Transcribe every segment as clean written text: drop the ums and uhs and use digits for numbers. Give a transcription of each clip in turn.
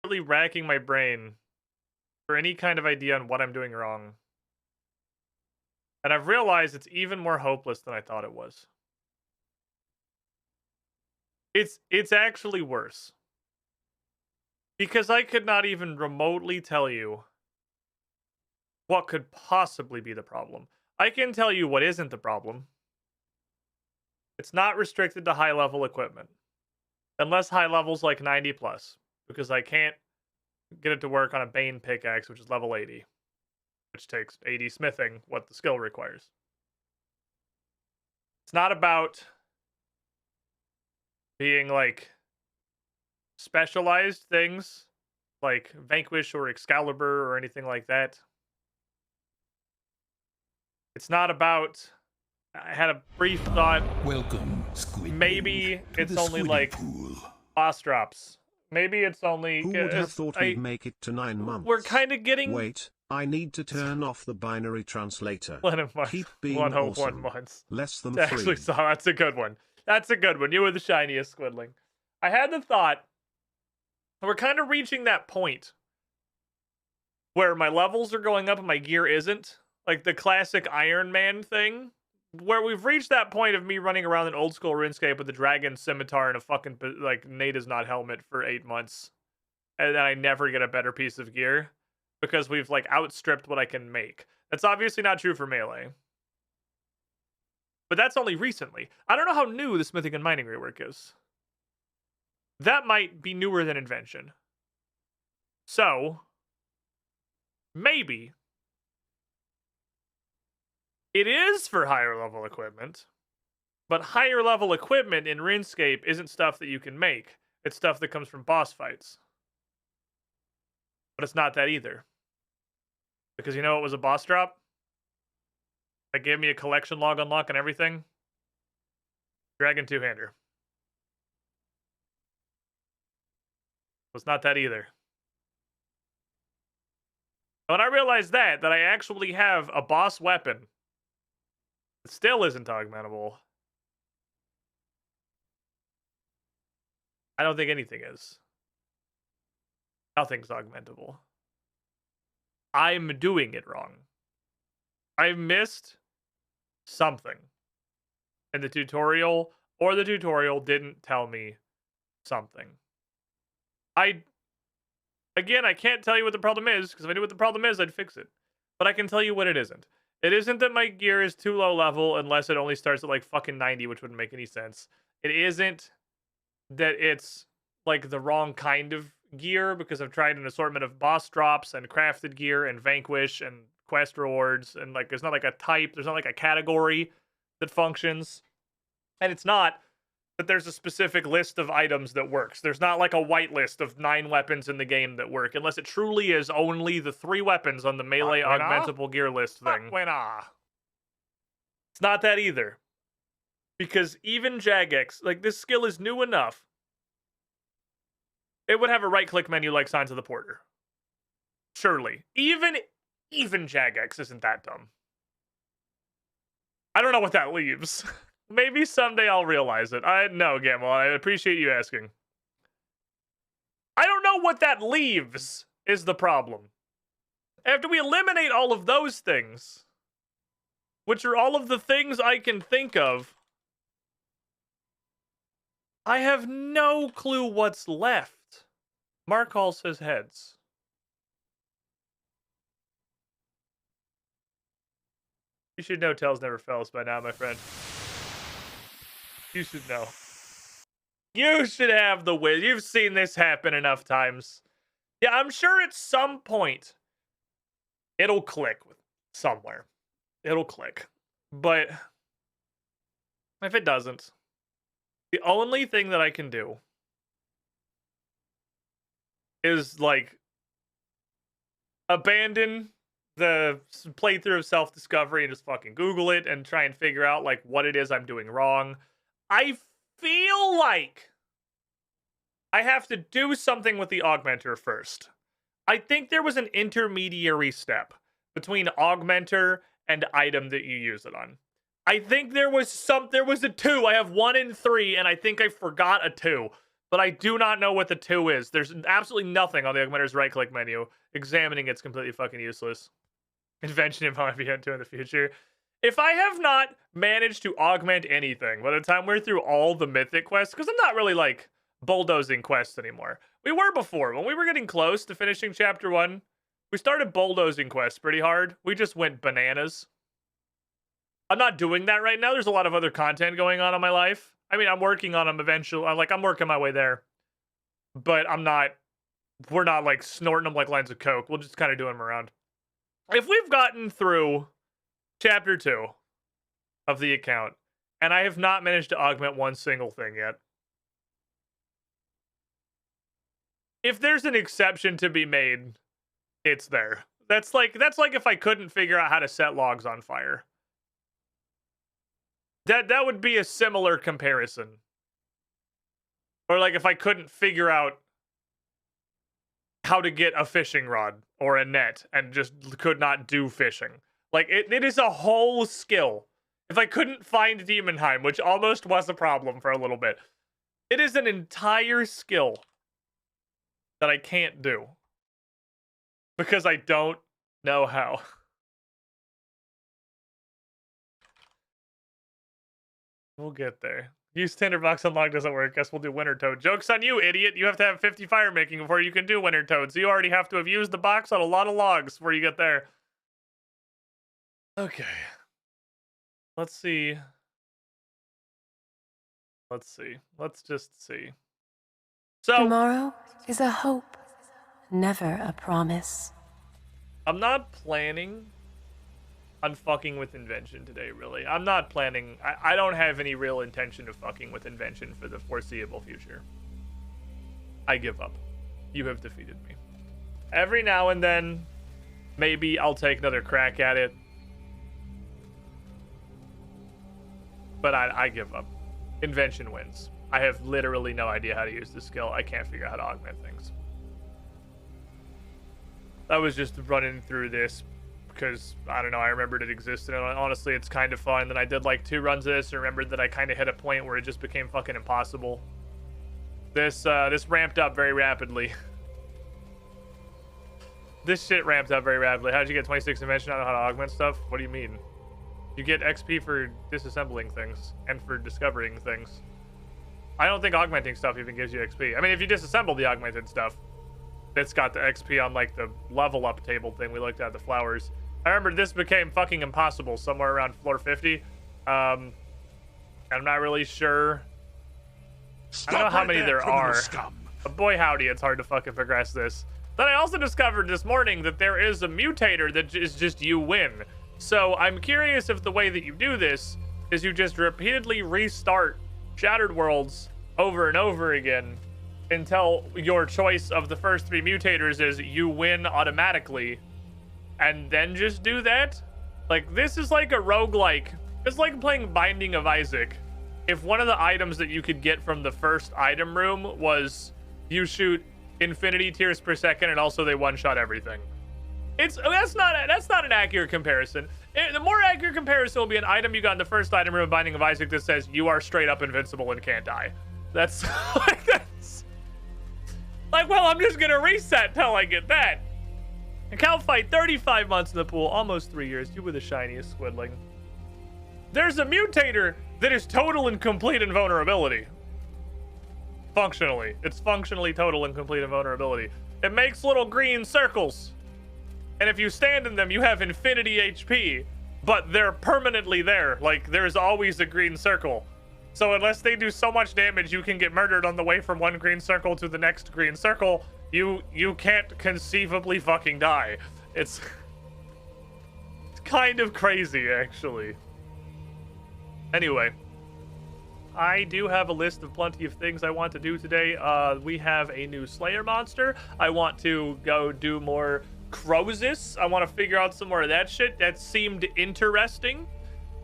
really racking my brain for any kind of idea on what I'm doing wrong. And I've realized it's even more hopeless than I thought it was. It's actually worse. Because I could not even remotely tell you what could possibly be the problem. I can tell you what isn't the problem. It's not restricted to high level equipment. Unless high levels like 90 plus. Because I can't get it to work on a Bane pickaxe, which is level 80. Which takes 80 smithing, what the skill requires. It's not about being like specialized things like Vanquish or Excalibur or anything like that. It's not about. I had a brief thought. Welcome, Squid. Maybe it's only like pool. boss drops. Maybe it's only. Who would have thought we'd make it to 9 months? We're kind of getting. Wait, I need to turn off the binary translator. Keep being 101 awesome. months. Less than Actually, 3. so that's a good one. That's a good one. You were the shiniest, Squidling. I had the thought. We're kind of reaching that point where my levels are going up and my gear isn't. Like the classic Iron Man thing. Where we've reached that point of me running around an old school RuneScape with a dragon scimitar and a fucking like Nate is not helmet for 8 months. And then I never get a better piece of gear. Because we've like outstripped what I can make. That's obviously not true for melee. But that's only recently. I don't know how new the smithing and mining rework is. That might be newer than invention. So, maybe it is for higher level equipment, but higher level equipment in RuneScape isn't stuff that you can make. It's stuff that comes from boss fights. But it's not that either. Because you know what was a boss drop? That gave me a collection log unlock and everything? Dragon two-hander. It's not that either. When I realized that I actually have a boss weapon that still isn't augmentable, I don't think anything is. Nothing's augmentable. I'm doing it wrong. I missed something in the tutorial, or the tutorial didn't tell me something. Again, I can't tell you what the problem is, because if I knew what the problem is, I'd fix it. But I can tell you what it isn't. It isn't that my gear is too low level unless it only starts at like fucking 90, which wouldn't make any sense. It isn't that it's like the wrong kind of gear, because I've tried an assortment of boss drops and crafted gear and Vanquish and quest rewards, and like there's not like a type, there's not like a category that functions. And it's not that there's a specific list of items that works. There's not like a whitelist of 9 weapons in the game that work, unless it truly is only the 3 weapons on the melee augmentable gear list thing. It's not that either. Because even Jagex, like this skill is new enough. It would have a right-click menu like Signs of the Porter. Surely. Even Jagex isn't that dumb. I don't know what that leaves. Maybe someday I'll realize it. No, Gamble, I appreciate you asking. I don't know what that leaves is the problem. After we eliminate all of those things, which are all of the things I can think of, I have no clue what's left. Mark Hall says heads. You should know Tails never fails by now, my friend. You should know. You should have the whiz. You've seen this happen enough times. Yeah, I'm sure at some point it'll click somewhere. It'll click. But if it doesn't, the only thing that I can do is like abandon the playthrough of self-discovery and just fucking Google it and try and figure out like what it is I'm doing wrong. I feel like I have to do something with the augmenter first. I think there was an intermediary step between augmenter and item that you use it on. I think there was a 2. I have 1 and 3, and I think I forgot a 2. but I do not know what the 2 is. There's absolutely nothing on the Augmenter's right-click menu. Examining it's completely fucking useless. Invention of how I begin to in the future. If I have not managed to augment anything by the time we're through all the mythic quests, because I'm not really like bulldozing quests anymore. We were before. When we were getting close to finishing chapter 1, we started bulldozing quests pretty hard. We just went bananas. I'm not doing that right now. There's a lot of other content going on in my life. I mean, I'm working on them eventually. I'm working my way there. But we're not like snorting them like lines of coke. We'll just kind of do them around. If we've gotten through chapter 2 of the account, and I have not managed to augment one single thing yet, if there's an exception to be made, it's there. That's like if I couldn't figure out how to set logs on fire. That would be a similar comparison. Or like if I couldn't figure out how to get a fishing rod or a net and just could not do fishing. Like it is a whole skill. If I couldn't find Demonheim, which almost was a problem for a little bit, it is an entire skill that I can't do because I don't know how. We'll get there. Use Tinderbox on log doesn't work. Guess we'll do Winter Toad. Joke's on you, idiot. You have to have 50 fire making before you can do Winter Toad. So you already have to have used the box on a lot of logs before you get there. Okay. Let's see. Let's just see. So tomorrow is a hope, never a promise. I'm not planning on fucking with Invention today, really. I'm not planning. I don't have any real intention of fucking with Invention for the foreseeable future. I give up. You have defeated me. Every now and then, maybe I'll take another crack at it. But I give up. Invention wins. I have literally no idea how to use the skill. I can't figure out how to augment things. I was just running through this because, I don't know, I remembered it existed, and honestly, it's kind of fun. Then I did like 2 runs of this and remembered that I kind of hit a point where it just became fucking impossible. This ramped up very rapidly. This shit ramped up very rapidly. How'd you get 26 invention? I don't know how to augment stuff. What do you mean? You get XP for disassembling things and for discovering things. I don't think augmenting stuff even gives you XP. I mean, if you disassemble the augmented stuff, it's got the XP on like the level up table thing we looked at, the flowers. I remember this became fucking impossible somewhere around floor 50. I'm not really sure. I don't know how many there are. But boy howdy, it's hard to fucking progress this. Then I also discovered this morning that there is a mutator that is just you win. So I'm curious if the way that you do this is you just repeatedly restart Shattered Worlds over and over again until your choice of the first 3 mutators is you win automatically, and then just do that? Like, this is like a roguelike. It's like playing Binding of Isaac. If one of the items that you could get from the first item room was you shoot infinity tears per second and also they one-shot everything. That's not an accurate comparison. The more accurate comparison will be an item you got in the first item room of Binding of Isaac that says you are straight up invincible and can't die. That's like, well, I'm just gonna reset till I get that. A cow fight, 35 months in the pool, almost 3 years. You were the shiniest squidling. There's a mutator that is total and complete invulnerability. Functionally. It's functionally total and complete invulnerability. It makes little green circles. And if you stand in them, you have infinity HP. But they're permanently there. Like, there's always a green circle. So unless they do so much damage, you can get murdered on the way from one green circle to the next green circle. You can't conceivably fucking die. It's kind of crazy, actually. Anyway, I do have a list of plenty of things I want to do today. We have a new Slayer monster. I want to go do more Crozus. I want to figure out some more of that shit. That seemed interesting.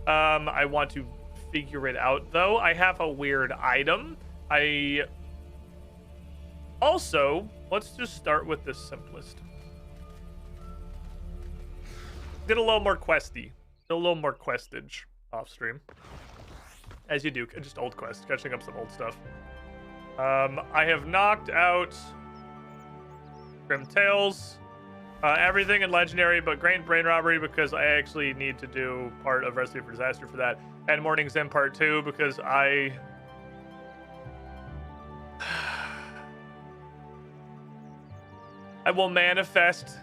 I want to figure it out, though. I have a weird item. Also, let's just start with the simplest. Did a little more questy. Did a little more questage off stream. As you do, just old quests, catching up some old stuff. I have knocked out Grim Tales, everything in Legendary but Grain Brain Robbery because I actually need to do part of Recipe for Disaster for that, and Morning's End Part 2 because I will manifest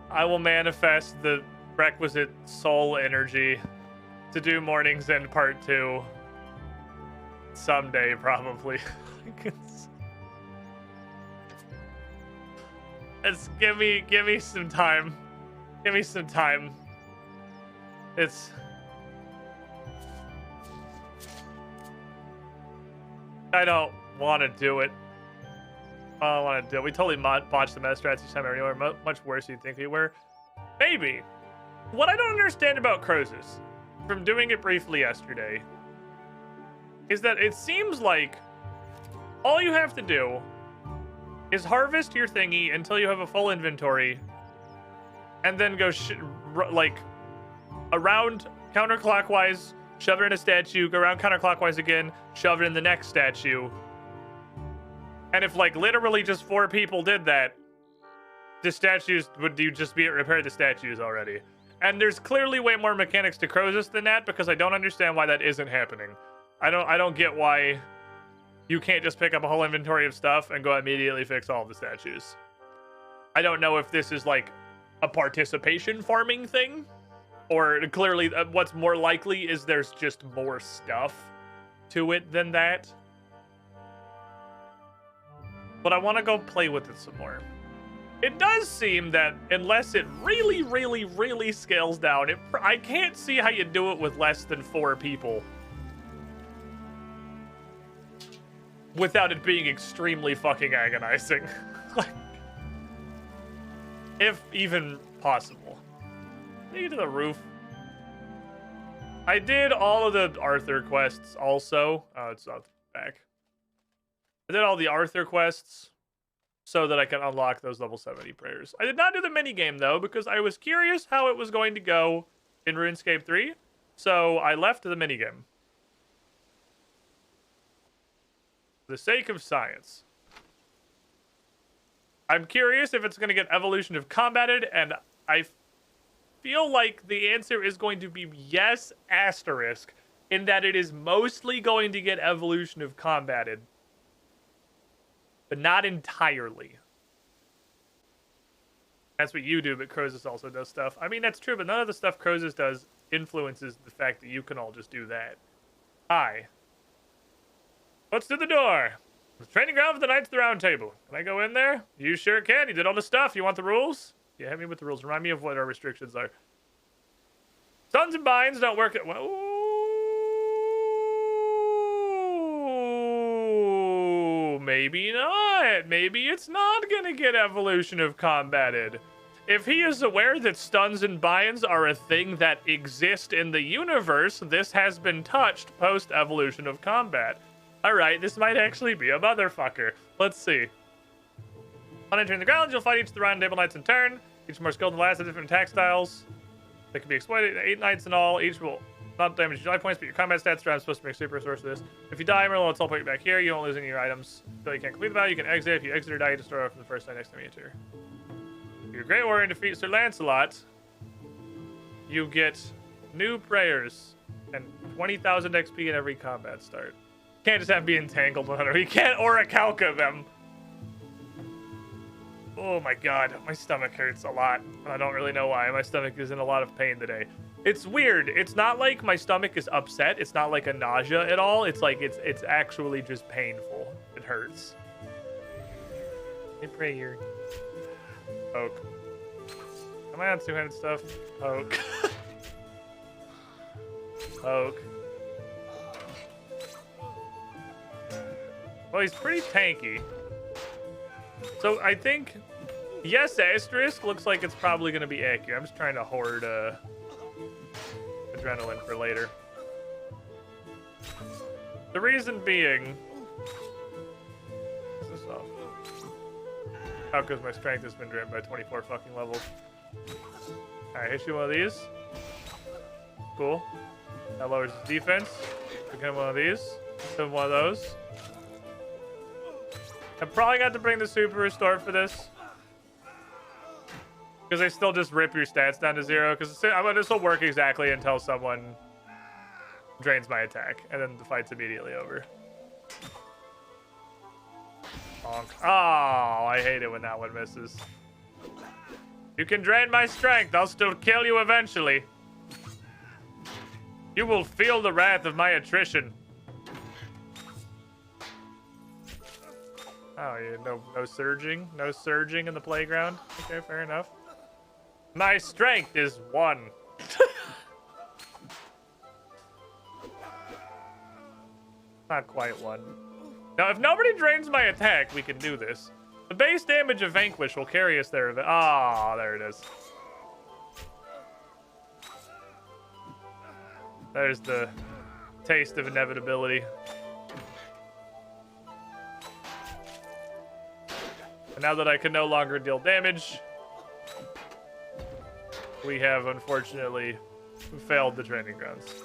the requisite soul energy to do Morning's End Part 2 someday, probably. It's give me some time. Give me some time. It's I don't want to do it. I don't want to do it. We totally botched the meta strats each time everywhere. Much worse than you'd think we were. Maybe. What I don't understand about Crozus, from doing it briefly yesterday, is that it seems like all you have to do is harvest your thingy until you have a full inventory, and then go like around counterclockwise, shove it in a statue, go around counterclockwise again, shove it in the next statue. And if like literally just 4 people did that, the statues would just be repair the statues already. And there's clearly way more mechanics to Crozus than that, because I don't understand why that isn't happening. I don't get why you can't just pick up a whole inventory of stuff and go immediately fix all of the statues. I don't know if this is like a participation farming thing, or clearly what's more likely is there's just more stuff to it than that. But I want to go play with it some more. It does seem that unless it really, really, really scales down, I can't see how you do it with less than 4 people without it being extremely fucking agonizing. Like, if even possible. Let me get to the roof. I did all of the Arthur quests also. Oh, it's not back. I did all the Arthur quests so that I can unlock those level 70 prayers. I did not do the minigame though, because I was curious how it was going to go in RuneScape 3. So I left the minigame. For the sake of science. I'm curious if it's going to get evolution of combated, and I feel like the answer is going to be yes, asterisk, in that it is mostly going to get evolution of combated, but not entirely. That's what you do, but Crozus also does stuff. I mean, that's true, but none of the stuff Crozus does influences the fact that you can all just do that. Hi. What's to the door? The training ground for the Knights of the Round Table. Can I go in there? You sure can. You did all the stuff. You want the rules? Yeah, hit me with the rules. Remind me of what our restrictions are. Sons and binds don't work at... Ooh, maybe not. Maybe it's not going to get evolution of combated. If he is aware that stuns and binds are a thing that exist in the universe, this has been touched post-evolution of combat. Alright, this might actually be a motherfucker. Let's see. On entering the grounds, you'll fight each of the round table knights in turn. Each more skilled than the last, have different attack styles that can be exploited. 8 knights in all. Each will not damage your life points, but your combat stats. I'm supposed to make super source of this. If you die, Merlin will teleport you back here. You won't lose any of your items. So you can't complete the battle. You can exit. If you exit or die, you just start off from the first time next time you enter. If you're a Great Warrior and defeat Sir Lancelot, you get new prayers and 20,000 XP in every combat start. Can't just have be entangled with her. You can't orichalca them. Oh my god, my stomach hurts a lot. I don't really know why. My stomach is in a lot of pain today. It's weird. It's not like my stomach is upset. It's not like a nausea at all. It's like it's actually just painful. It hurts. Hey, prayer. Poke. Am I on two-handed stuff? Poke. Poke. Well, he's pretty tanky. So I think, yes, asterisk looks like it's probably going to be accurate. I'm just trying to hoard adrenaline for later. The reason being, is this off? Oh, because my strength has been driven by 24 fucking levels. Alright, hit you one of these. Cool. That lowers his defense. Pick him one of these. Hit him one of those. I probably got to bring the super restore for this. Because they still just rip your stats down to 0. Because this will work exactly until someone drains my attack. And then the fight's immediately over. Bonk. Oh, I hate it when that one misses. You can drain my strength. I'll still kill you eventually. You will feel the wrath of my attrition. Oh, yeah, no surging? No surging in the playground? Okay, fair enough. My strength is 1. Not quite 1. Now, if nobody drains my attack, we can do this. The base damage of Vanquish will carry us there. Ah, there it is. There's the taste of inevitability. And now that I can no longer deal damage, we have unfortunately failed the training grounds.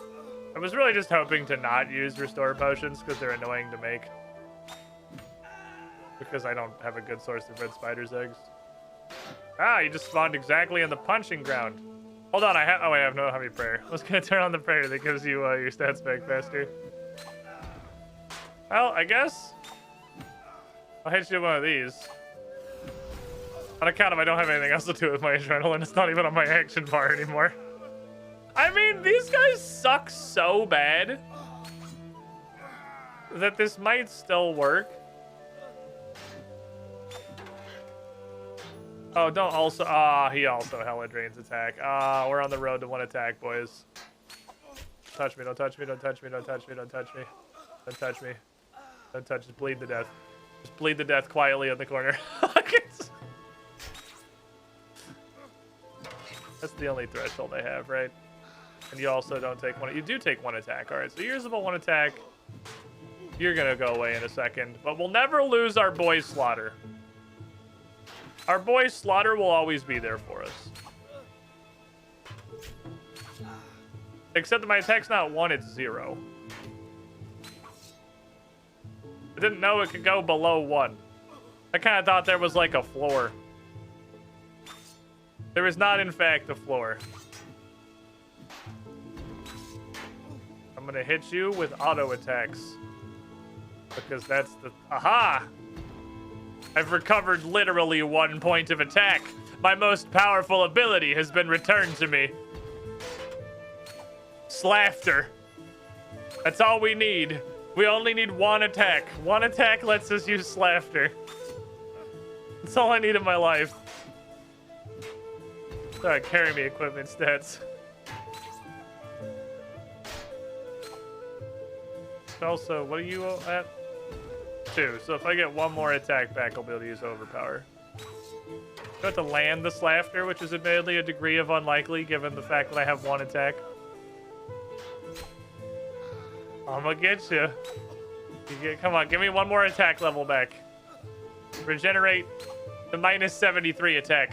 I was really just hoping to not use restore potions because they're annoying to make. Because I don't have a good source of red spider's eggs. Ah, you just spawned exactly in the punching ground. Hold on, I have no heavy prayer. I was gonna turn on the prayer that gives you your stats back faster. Well, I guess I'll hit you with one of these. On account of I don't have anything else to do with my adrenaline, it's not even on my action bar anymore. I mean, these guys suck so bad that this might still work. Oh, don't also... he also hella drains attack. We're on the road to 1 attack, boys. Touch me, don't touch me, don't touch me, don't touch me, don't touch me. Don't touch me. Don't touch, just bleed to death. Just bleed to death quietly in the corner. That's the only threshold I have, right? And you also don't take 1... You do take 1 attack. Alright, so yours about 1 attack. You're gonna go away in a second. But we'll never lose our boy Slaughter. Our boy Slaughter will always be there for us. Except that my attack's not 1, it's 0. I didn't know it could go below 1. I kind of thought there was like a floor. There is not, in fact, a floor. I'm gonna hit you with auto attacks. Because that's the... Aha! I've recovered literally 1 point of attack. My most powerful ability has been returned to me. Slafter. That's all we need. We only need 1 attack. 1 attack lets us use Slafter. That's all I need in my life. Sorry, carry me equipment stats. Also, what are you at? 2. So if I get 1 more attack back, I'll be able to use Overpower. I have to land the Slafter, which is admittedly a degree of unlikely given the fact that I have 1 attack. I'm gonna get you. Come on, give me 1 more attack level back. Regenerate the minus 73 attack.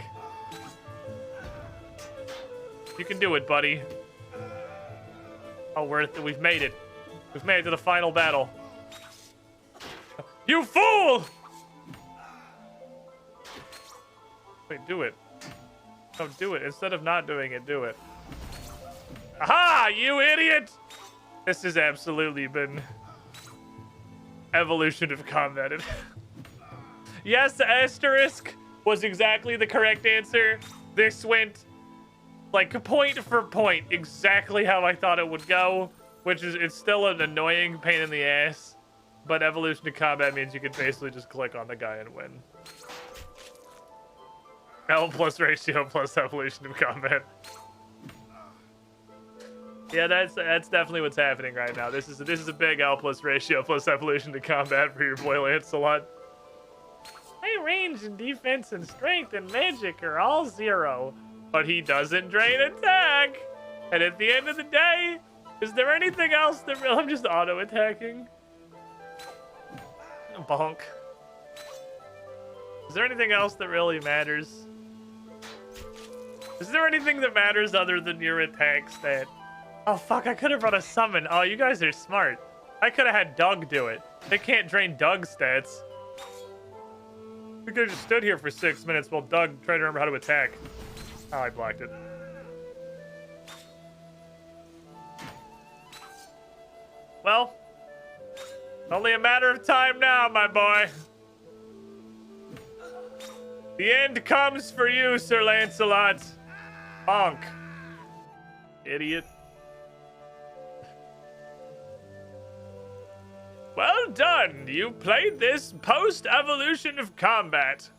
You can do it, buddy. Oh, we've made it. We've made it to the final battle. You fool! Wait, do it. No, do it. Instead of not doing it, do it. Aha! You idiot! This has absolutely been evolution of combated. Yes, asterisk was exactly the correct answer. This went like point for point exactly how I thought it would go, which is it's still an annoying pain in the ass. But evolution to combat means you can basically just click on the guy and win. L plus ratio plus evolution to combat. Yeah, that's definitely what's happening right now. This is a big L plus ratio plus evolution to combat for your boy Lancelot. My range and defense and strength and magic are all 0, but he doesn't drain attack. And at the end of the day, is there anything else that really... I'm just auto attacking. Bonk. Is there anything else that really matters? Is there anything that matters other than your attack stat? Oh, fuck, I could have run a summon. Oh, you guys are smart. I could have had Doug do it. They can't drain Doug stats. We could have just stood here for 6 minutes while Doug tried to remember how to attack. Oh, I blocked it. Well, only a matter of time now, my boy. The end comes for you, Sir Lancelot. Bonk. Idiot. Well done. You played this post-evolution of combat.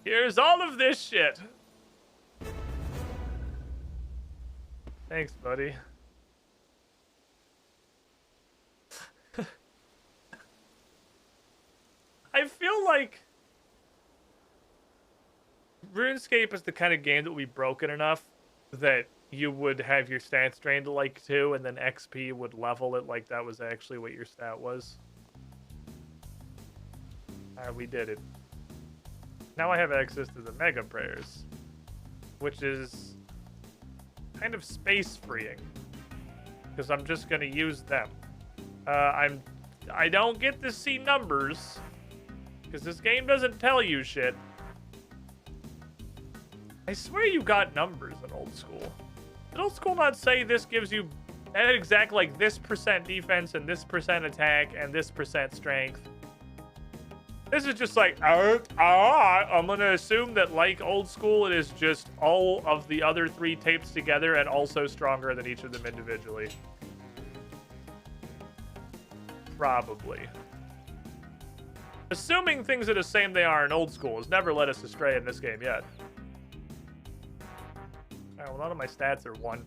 Here's all of this shit. Thanks, buddy. I feel like RuneScape is the kind of game that will be broken enough that you would have your stats drained to like 2 and then XP would level it like that was actually what your stat was. We did it. Now I have access to the Mega Prayers, which is kind of space freeing because I'm just gonna use them. I don't get to see numbers because this game doesn't tell you shit. I swear you got numbers in old school. Did old school not say this gives you exact like this % defense and this % attack and this % strength? This is just like, I'm gonna assume that like old school, it is just all of the other 3 taped together and also stronger than each of them individually. Probably. Assuming things are the same they are in old school has never led us astray in this game yet. Alright, well, none of my stats are 1.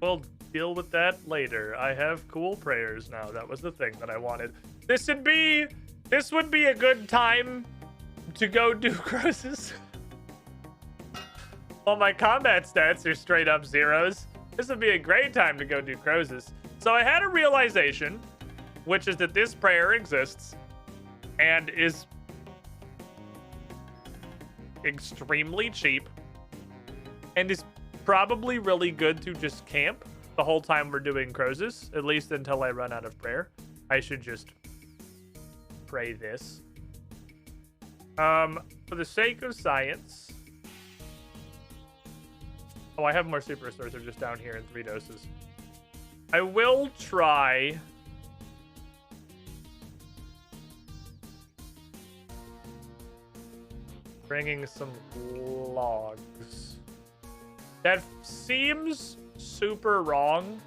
We'll deal with that later. I have cool prayers now. That was the thing that I wanted. This would be a good time to go do crosses. Well, my combat stats are straight up zeros. This would be a great time to go do crozes. So I had a realization, which is that this prayer exists and is extremely cheap and is probably really good to just camp the whole time we're doing crozes, at least until I run out of prayer. I should just pray this. For the sake of science. Oh, I have more superstores. They're just down here in 3 doses. I will try bringing some logs. That seems super wrong.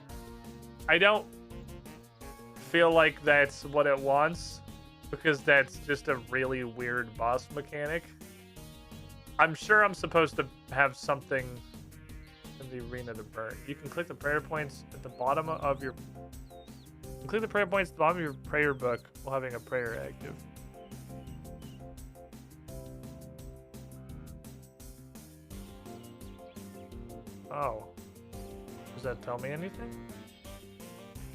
I don't feel like that's what it wants because that's just a really weird boss mechanic. I'm sure I'm supposed to have something in the arena to burn. You can click the prayer points at the bottom of your... You can click the prayer points at the bottom of your prayer book while having a prayer active. Oh. Does that tell me anything?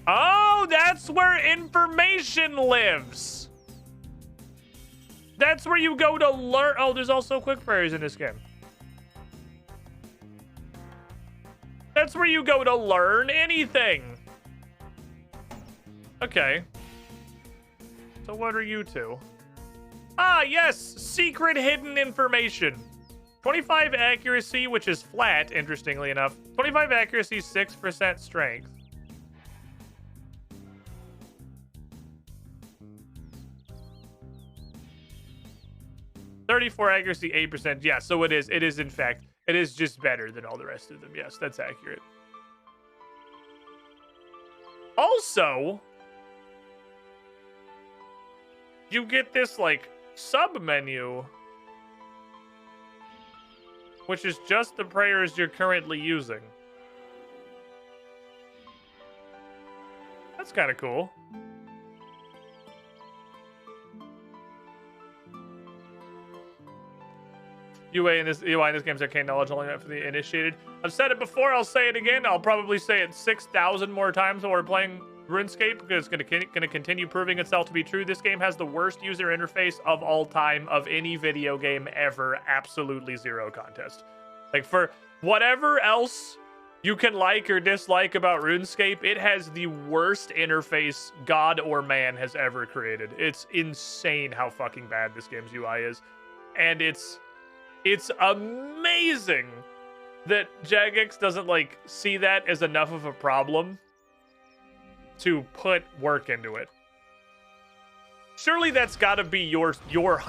Oh, that's where information lives! That's where you go to learn... Oh, there's also quick prayers in this game. That's where you go to learn anything. Okay. So what are you two? Ah, yes! Secret hidden information. 25 accuracy, which is flat, interestingly enough. 25 accuracy, 6% strength. .34 accuracy, 8%. Yeah, so it is. It is, in fact, it is just better than all the rest of them. Yes, that's accurate. Also, you get this, like, sub-menu, which is just the prayers you're currently using. That's kind of cool. UI in this game's arcane knowledge only meant for the initiated. I've said it before, I'll say it again. I'll probably say it 6,000 more times while we're playing RuneScape because it's going to continue proving itself to be true. This game has the worst user interface of all time of any video game ever. Absolutely zero contest. Like, for whatever else you can like or dislike about RuneScape, it has the worst interface God or man has ever created. It's insane how fucking bad this game's UI is. And it's amazing that Jagex doesn't like see that as enough of a problem to put work into it. Surely that's got to be your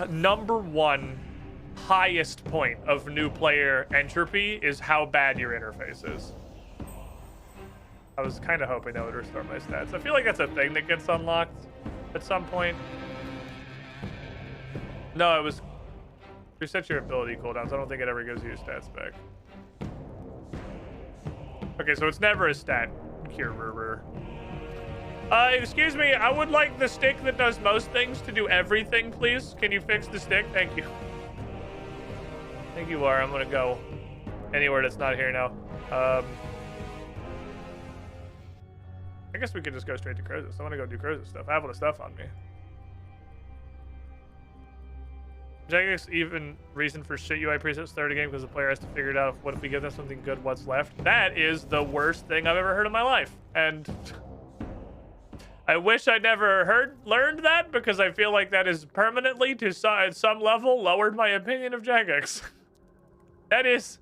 number one highest point of new player entropy is how bad your interface is. I was kind of hoping that would restore my stats. I feel like that's a thing that gets unlocked at some point. No, it was reset your ability cooldowns. I don't think it ever gives you your stats back. Okay, so it's never a stat cure. Excuse me, I would like the stick that does most things to do everything, please. Can you fix the stick? Thank you. Thank you, Laura. I'm gonna go anywhere that's not here now. I guess we could just go straight to Crozus. I want to go do Crozus stuff. I have all the stuff on me. Jagex even reason for shit UI presets start a game because the player has to figure it out. What if we give them something good? What's left? That is the worst thing I've ever heard in my life. And I wish I never learned that because I feel like that is permanently, at some level, lowered my opinion of Jagex. That is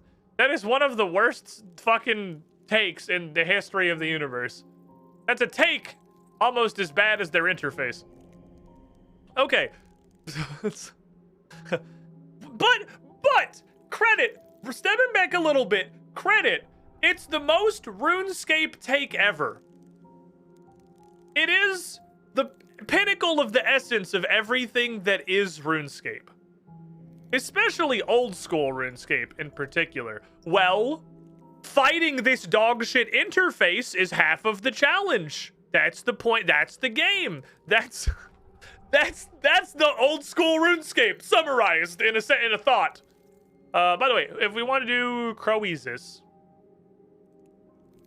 one of the worst fucking takes in the history of the universe. That's a take almost as bad as their interface. Okay. but credit, stepping back a little bit, credit, it's the most RuneScape take ever. It is the pinnacle of the essence of everything that is RuneScape. Especially old school RuneScape in particular. Well, fighting this dogshit interface is half of the challenge. That's the point. That's the game. That's the old school RuneScape summarized in a thought. By the way, if we want to do Croesus,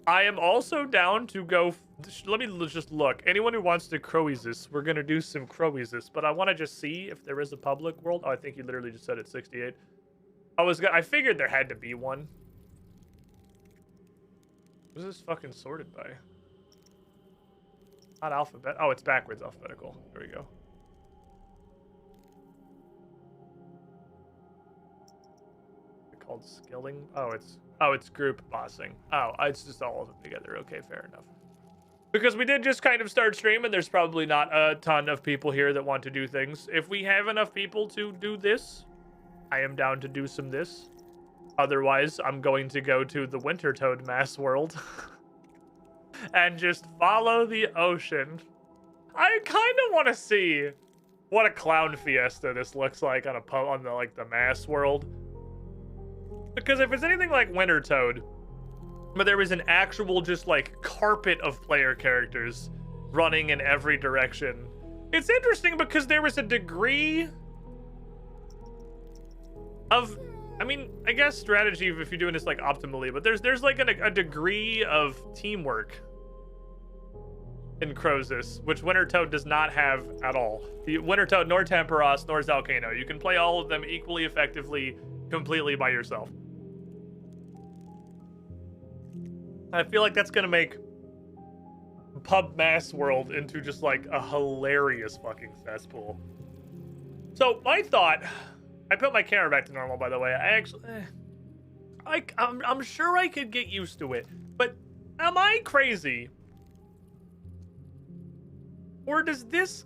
I am also down to go. Let me just look. Anyone who wants to Croesus, we're gonna do some Croesus, but I want to just see if there is a public world. Oh, I think you literally just said it's 68. I figured there had to be one. What is this fucking sorted by? Not alphabet. Oh, it's backwards alphabetical. There we go. Called skilling. Oh, it's group bossing. Oh, it's just all of them together. Okay, fair enough. Because we did just kind of start streaming, there's probably not a ton of people here that want to do things. If we have enough people to do this, I am down to do some this. Otherwise, I'm going to go to the Winter Toad Mass World and just follow the ocean. I kind of want to see what a clown fiesta this looks like on the Mass World. Because if it's anything like Winter Toad, but there was an actual just like carpet of player characters running in every direction. It's interesting because there was a degree of, I mean, I guess strategy if you're doing this like optimally, but there's like a degree of teamwork in Croesus, which Winter Toad does not have at all. The Winter Toad, nor Temperos, nor Zalcano. You can play all of them equally effectively, completely by yourself. I feel like that's gonna make Pub Mass World into just like a hilarious fucking cesspool. So my thought, I put my camera back to normal, by the way. I actually, I'm sure I could get used to it, but am I crazy? Or does this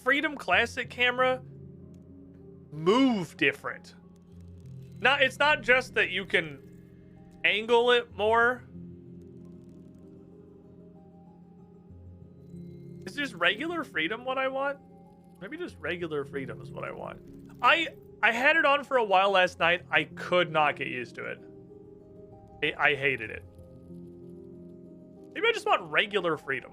Freedom Classic camera move different? Now, it's not just that you can angle it more. Is just regular Freedom what I want? Maybe just regular Freedom is what I want. I had it on for a while last night. I could not get used to it. I hated it. Maybe I just want regular Freedom.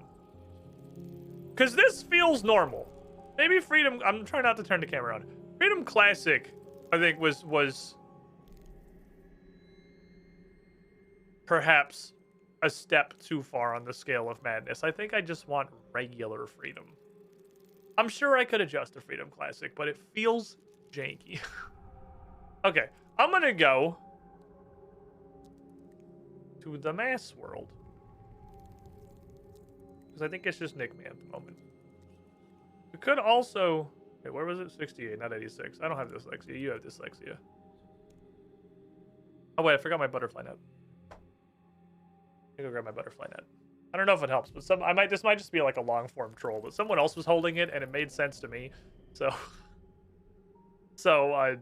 Because this feels normal. Maybe Freedom... I'm trying not to turn the camera on. Freedom Classic, I think, was perhaps a step too far on the scale of madness. I think I just want regular Freedom. I'm sure I could adjust to Freedom Classic, but it feels janky. Okay, I'm gonna go to the mass world. Because I think it's just Nick Me at the moment. We could also... Wait, where was it? 68, not 86. I don't have dyslexia. You have dyslexia. Oh, wait, I forgot my butterfly net. Let me go grab my butterfly net. I don't know if it helps, but this might just be like a long form troll, but someone else was holding it and it made sense to me. So I'm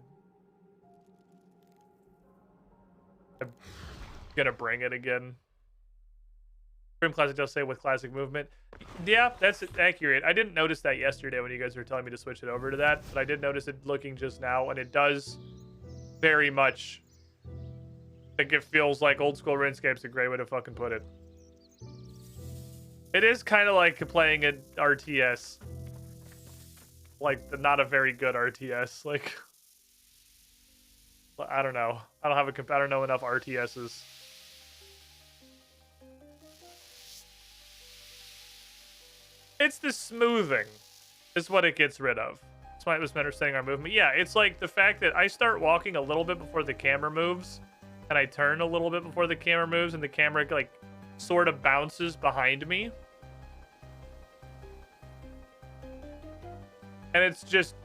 gonna bring it again. Grim Classic does say with classic movement. Yeah, that's accurate. I didn't notice that yesterday when you guys were telling me to switch it over to that, but I did notice it looking just now, and it does very much. I think it feels like old school RuneScape's a great way to fucking put it. It is kind of like playing an RTS. Like, not a very good RTS. Like, I don't know. I don't know enough RTSs. It's the smoothing is what it gets rid of. That's why it was understanding our movement. Yeah, it's like the fact that I start walking a little bit before the camera moves, and I turn a little bit before the camera moves, and the camera, like, sort of bounces behind me. And it's just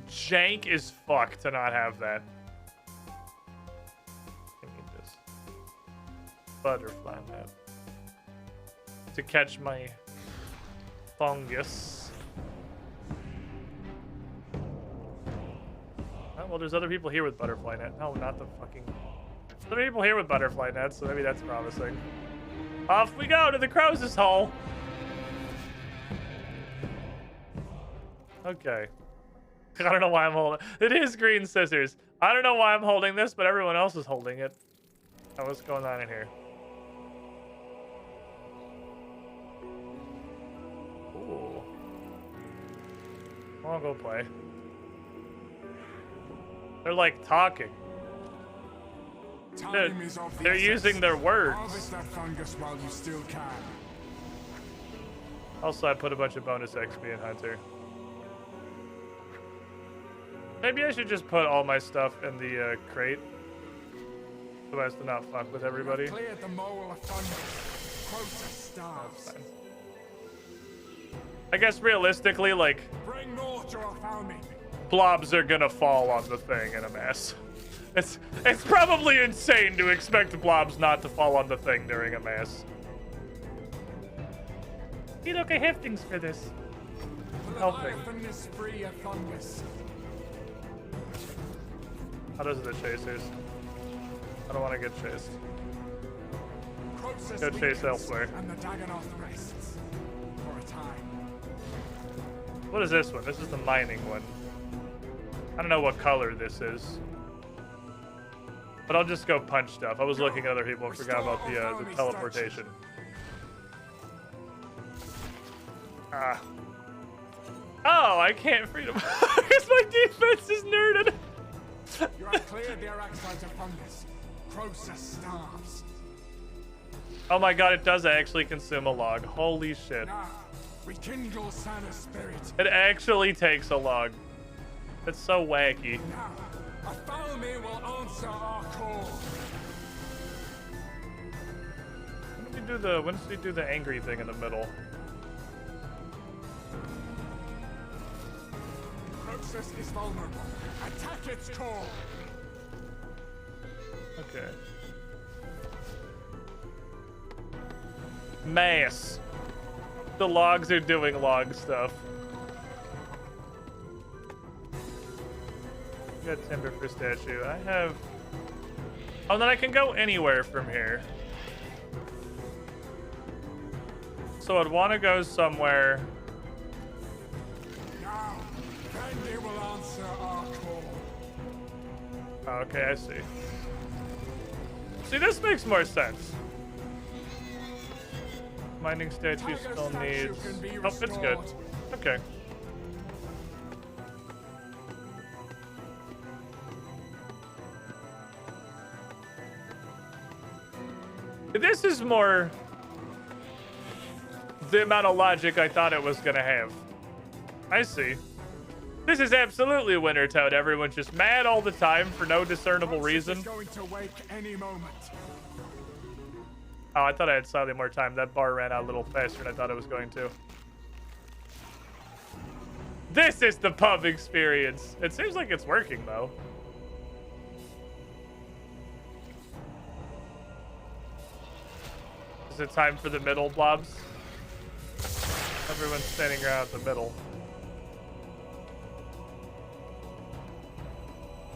jank as fuck to not have that. I need this butterfly net to catch my fungus. Oh, well, there's other people here with butterfly net. No, not the fucking... There's other people here with butterfly nets, so maybe that's promising. Off we go to the crow's hole. Okay. I don't know why I'm holding it. It is green scissors. I don't know why I'm holding this, but everyone else is holding it. Oh, what's going on in here? Ooh. I'll go play. They're like talking. They're using their words. Harvest that fungus while you still can. Also, I put a bunch of bonus XP in Hunter. Maybe I should just put all my stuff in the crate, so as to not fuck with everybody. Cleared the mole of fungus. Process starves. I guess realistically, like, Bring mortar or found me. blobs are gonna fall on the thing in a mess. It's probably insane to expect blobs not to fall on the thing during a mass. You look, I have things for this. Helping. Spree of fungus. How does the chasers? I don't want to get chased. Process Go chase weakens, elsewhere. And the Dagonoth rests for a time. What is this one? This is the mining one. I don't know what color this is. But I'll just go punch stuff. I was looking at other people and forgot about the teleportation. Ah. Oh, I can't freedom. Because my defense is nerded. You have cleared the Araxite of fungus. Process starves. Oh my god, it does actually consume a log. Holy shit. Now, rekindle Sana's spirit. It actually takes a log. It's so wacky. Now, a Falme will answer our call. When does he do the angry thing in the middle? Process is vulnerable. Attack its core. Okay. Mass. The logs are doing log stuff. Got timber for statue. I have... Oh, then I can go anywhere from here. So I'd want to go somewhere... Now, Fendi will answer our call. Oh, okay, I see. See, this makes more sense. Mining statue still needs... Oh, it's good. Okay. This is more the amount of logic I thought it was gonna have. I see. This is absolutely Winter Toad. Everyone's just mad all the time for no discernible reason. Going to wake any moment. Oh, I thought I had slightly more time. That bar ran out a little faster than I thought it was going to. This is the pub experience. It seems like it's working, though. Is it time for the middle blobs? Everyone's standing around at the middle.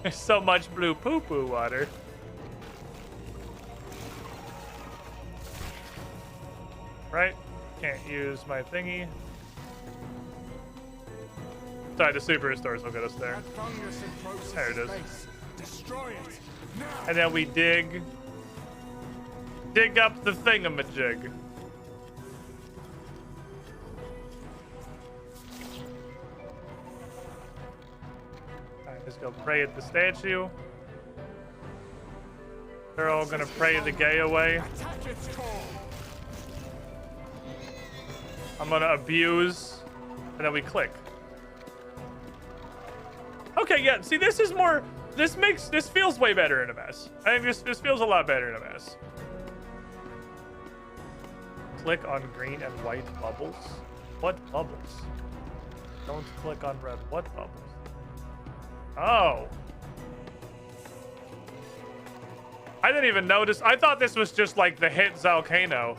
There's so much blue poo-poo water. Right? Can't use my thingy. Sorry, the super restores will get us there. There it is. Destroy it. Now. And then we dig up the thingamajig. Alright, let's go pray at the statue. They're all gonna pray the gay away. Attack its core. I'm gonna abuse, and then we click. Okay, yeah, see, this is more, this feels way better in a mess. I think this feels a lot better in a mess. Click on green and white bubbles. What bubbles? Don't click on red. What bubbles? Oh. I didn't even notice. I thought this was just like the hit Zalcano.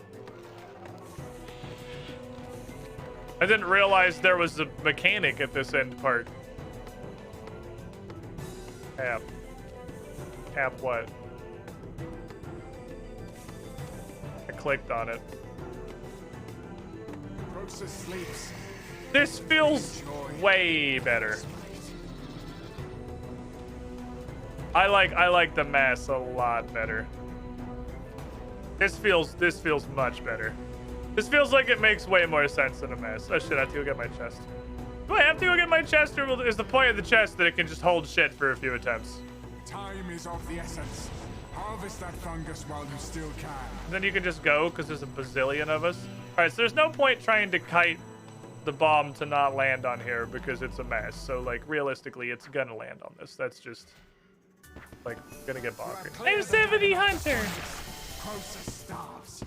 I didn't realize there was a mechanic at this end part. Tap. Tap what? I clicked on it. Process sleeps. This feels way better. I like the mass a lot better. This feels much better. This feels like it makes way more sense than a mess. Oh shit, I have to go get my chest. Do I have to go get my chest, or is the point of the chest that it can just hold shit for a few attempts? Time is of the essence. Harvest that fungus while you still can. And then you can just go, because there's a bazillion of us. Alright, so there's no point trying to kite the bomb to not land on here, because it's a mess. So, like, realistically, it's gonna land on this. That's just, like, gonna get bonkers. I'm 70 Hunter! Process starves.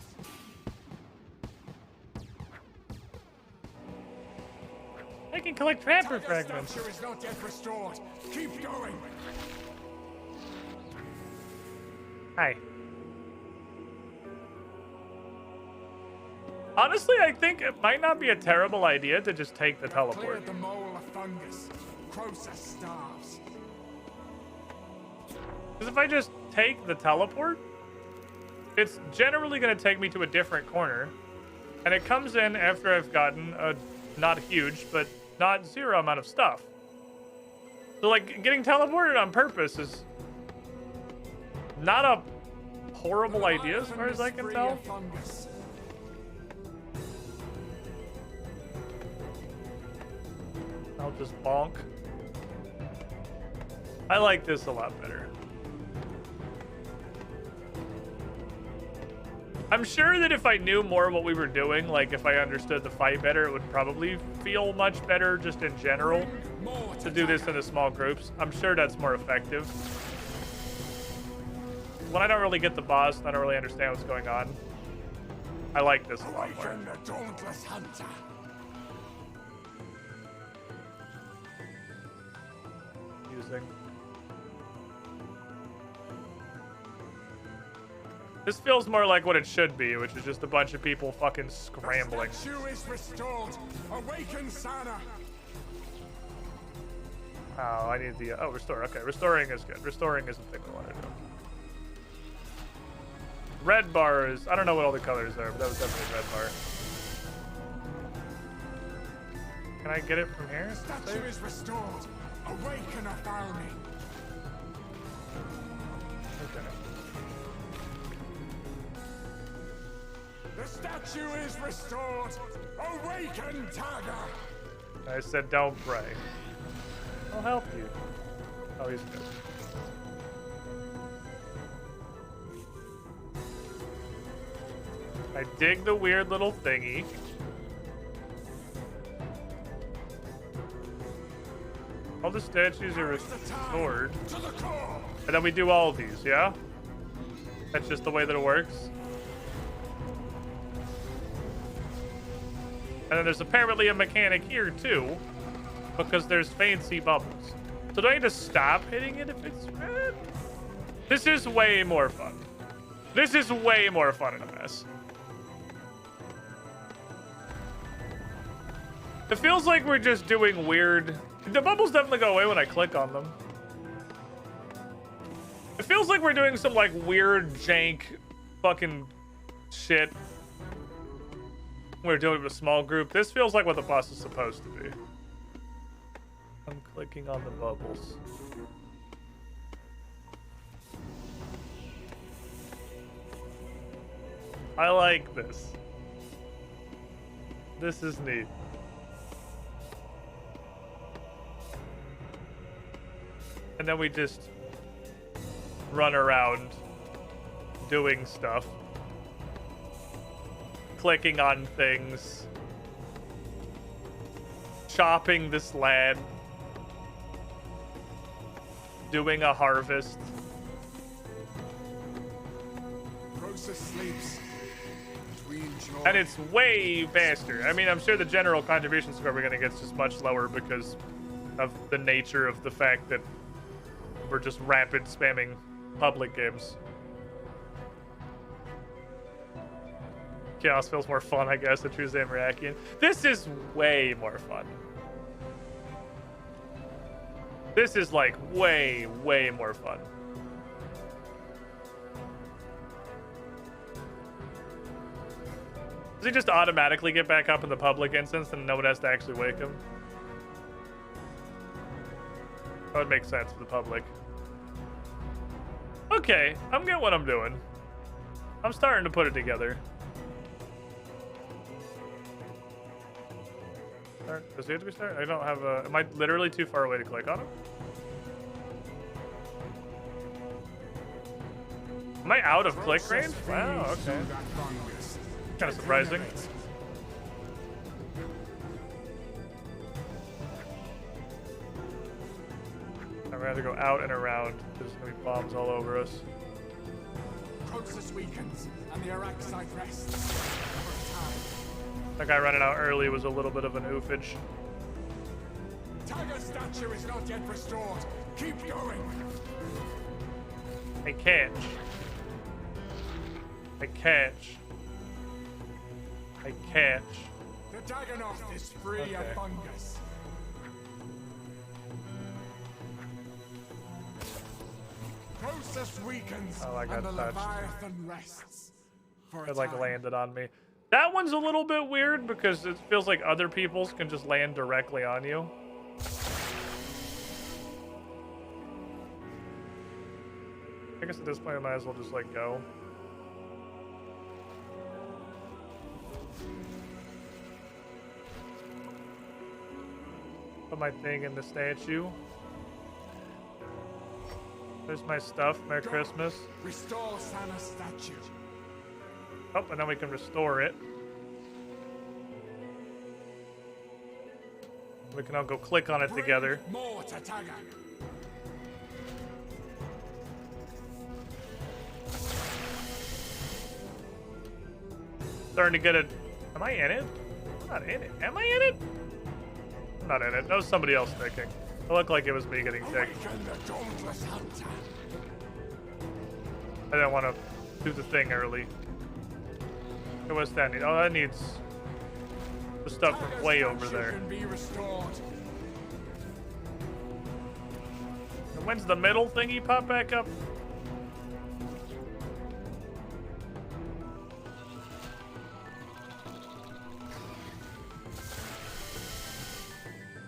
I can collect trapper fragments. Statue is not yet restored. Keep going. Hi. Honestly, I think it might not be a terrible idea to just take the teleport. Cleared the mole of fungus. Process starves. Because if I just take the teleport, it's generally going to take me to a different corner. And it comes in after I've gotten a not huge, but not zero amount of stuff. So, like, getting teleported on purpose is not a horrible idea as far as I can tell. I'll just bonk. I like this a lot better. I'm sure that if I knew more what we were doing, like if I understood the fight better, it would probably feel much better just in general to do this in the small groups. I'm sure that's more effective. When I don't really get the boss and I don't really understand what's going on, I like this a lot more. Awaken the dauntless hunter. Using. This feels more like what it should be, which is just a bunch of people fucking scrambling. The statue is restored. Awaken Sana. Oh, I need the... oh, restore. Okay, restoring is good. Restoring is the thing I want to do. Red bar is... I don't know what all the colors are, but that was definitely a red bar. Can I get it from here? The statue is restored. Awaken Athalmi. Okay. The statue is restored. Awaken Taga. I said don't pray. I'll help you. Oh, he's good. I dig the weird little thingy. All the statues are restored. To the core. And then we do all of these, yeah? That's just the way that it works? And then there's apparently a mechanic here too, because there's fancy bubbles. So do I need to stop hitting it if it's red? This is way more fun. This is way more fun in a mess. It feels like we're just doing weird... The bubbles definitely go away when I click on them. It feels like we're doing some like weird jank fucking shit. We're doing it with a small group. This feels like what the boss is supposed to be. I'm clicking on the bubbles. I like this. This is neat. And then we just run around doing stuff. Clicking on things. Chopping this land. Doing a harvest. Process sleeps. And it's way faster. I mean, I'm sure the general contribution score we're gonna get is just much lower because of the nature of the fact that we're just rapid spamming public games. Chaos feels more fun, I guess, a true Zamrakian. This is way more fun. This is like way, way more fun. Does he just automatically get back up in the public instance and no one has to actually wake him? That would make sense for the public. Okay, I'm getting what I'm doing. I'm starting to put it together. Does he have to be started? I don't have a... Am I literally too far away to click on him? Am I out of click range? Wow, okay. Kind of surprising. I'd rather go out and around. There's gonna be bombs all over us. Process weakens and the Araxite rests. For time. That guy running out early was a little bit of an oofage. Tiger statue is not yet restored. Keep going. I catch. I catch. I catch. The Dagonoth is free Okay. of fungus. Process weakens Oh, I got and the touched. Leviathan rests. For a It like time. landed on me. That one's a little bit weird because it feels like other people's can just land directly on you. I guess at this point I might as well just like go. Put my thing in the statue. There's my stuff. Merry Christmas. Restore Sana's statue. Oh, and then we can restore it. We can all go click on it Bring together. More to Taga. Starting to get it. Am I in it? I'm not in it. Am I in it? I'm not in it. That was somebody else ticking. It looked like it was me getting ticked. Awaken the dauntless hunter. I didn't want to do the thing early. Hey, what's that need? Oh, that needs the stuff from Taga's way over statue there. Can be restored. And when's the middle thingy pop back up?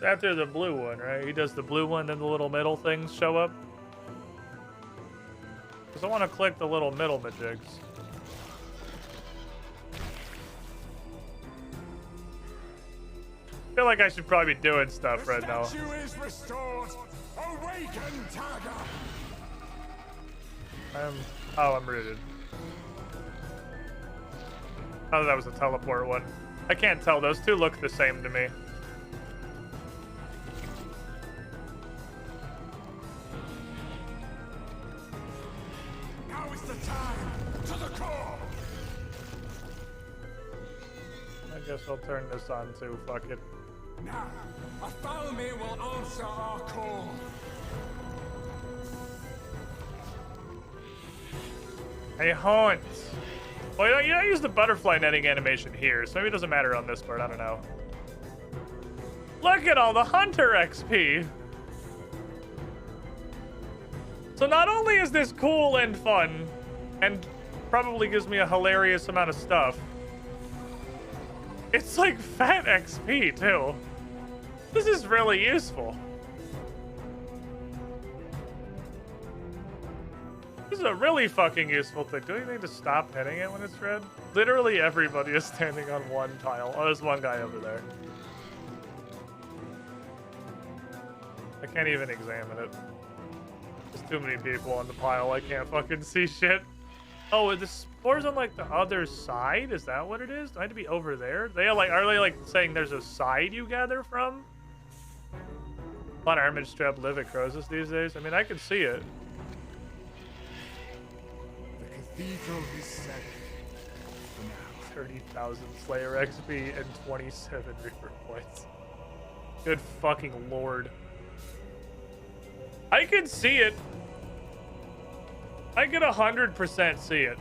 After the blue one, right? He does the blue one, then the little middle things show up. Because I want to click the little middle majigs. I feel like I should probably be doing stuff right now. The statue is restored. Awaken, Taga. I'm rooted. Oh, that was a teleport one. I can't tell. Those two look the same to me. Now is the time. To the core. Guess I'll turn this on too, fuck it. Now, a Falme will answer our call. Hey, Hunt! Well, you know, I use the butterfly netting animation here, so maybe it doesn't matter on this part, I don't know. Look at all the Hunter XP! So not only is this cool and fun, and probably gives me a hilarious amount of stuff, it's like fat XP too. This is really useful. This is a really fucking useful thing. Do you need to stop hitting it when it's red? Literally everybody is standing on one tile. Oh, there's one guy over there. I can't even examine it. There's too many people on the pile. I can't fucking see shit. Oh, the spores on like the other side? Is that what it is? Do I have to be over there? Are they like saying there's a side you gather from? A lot of armored strap live at Croesus these days. I mean, I can see it. The cathedral is safe for now. 30,000 Slayer XP and 27 Reaper points. Good fucking lord. I can see it. I could 100% see it.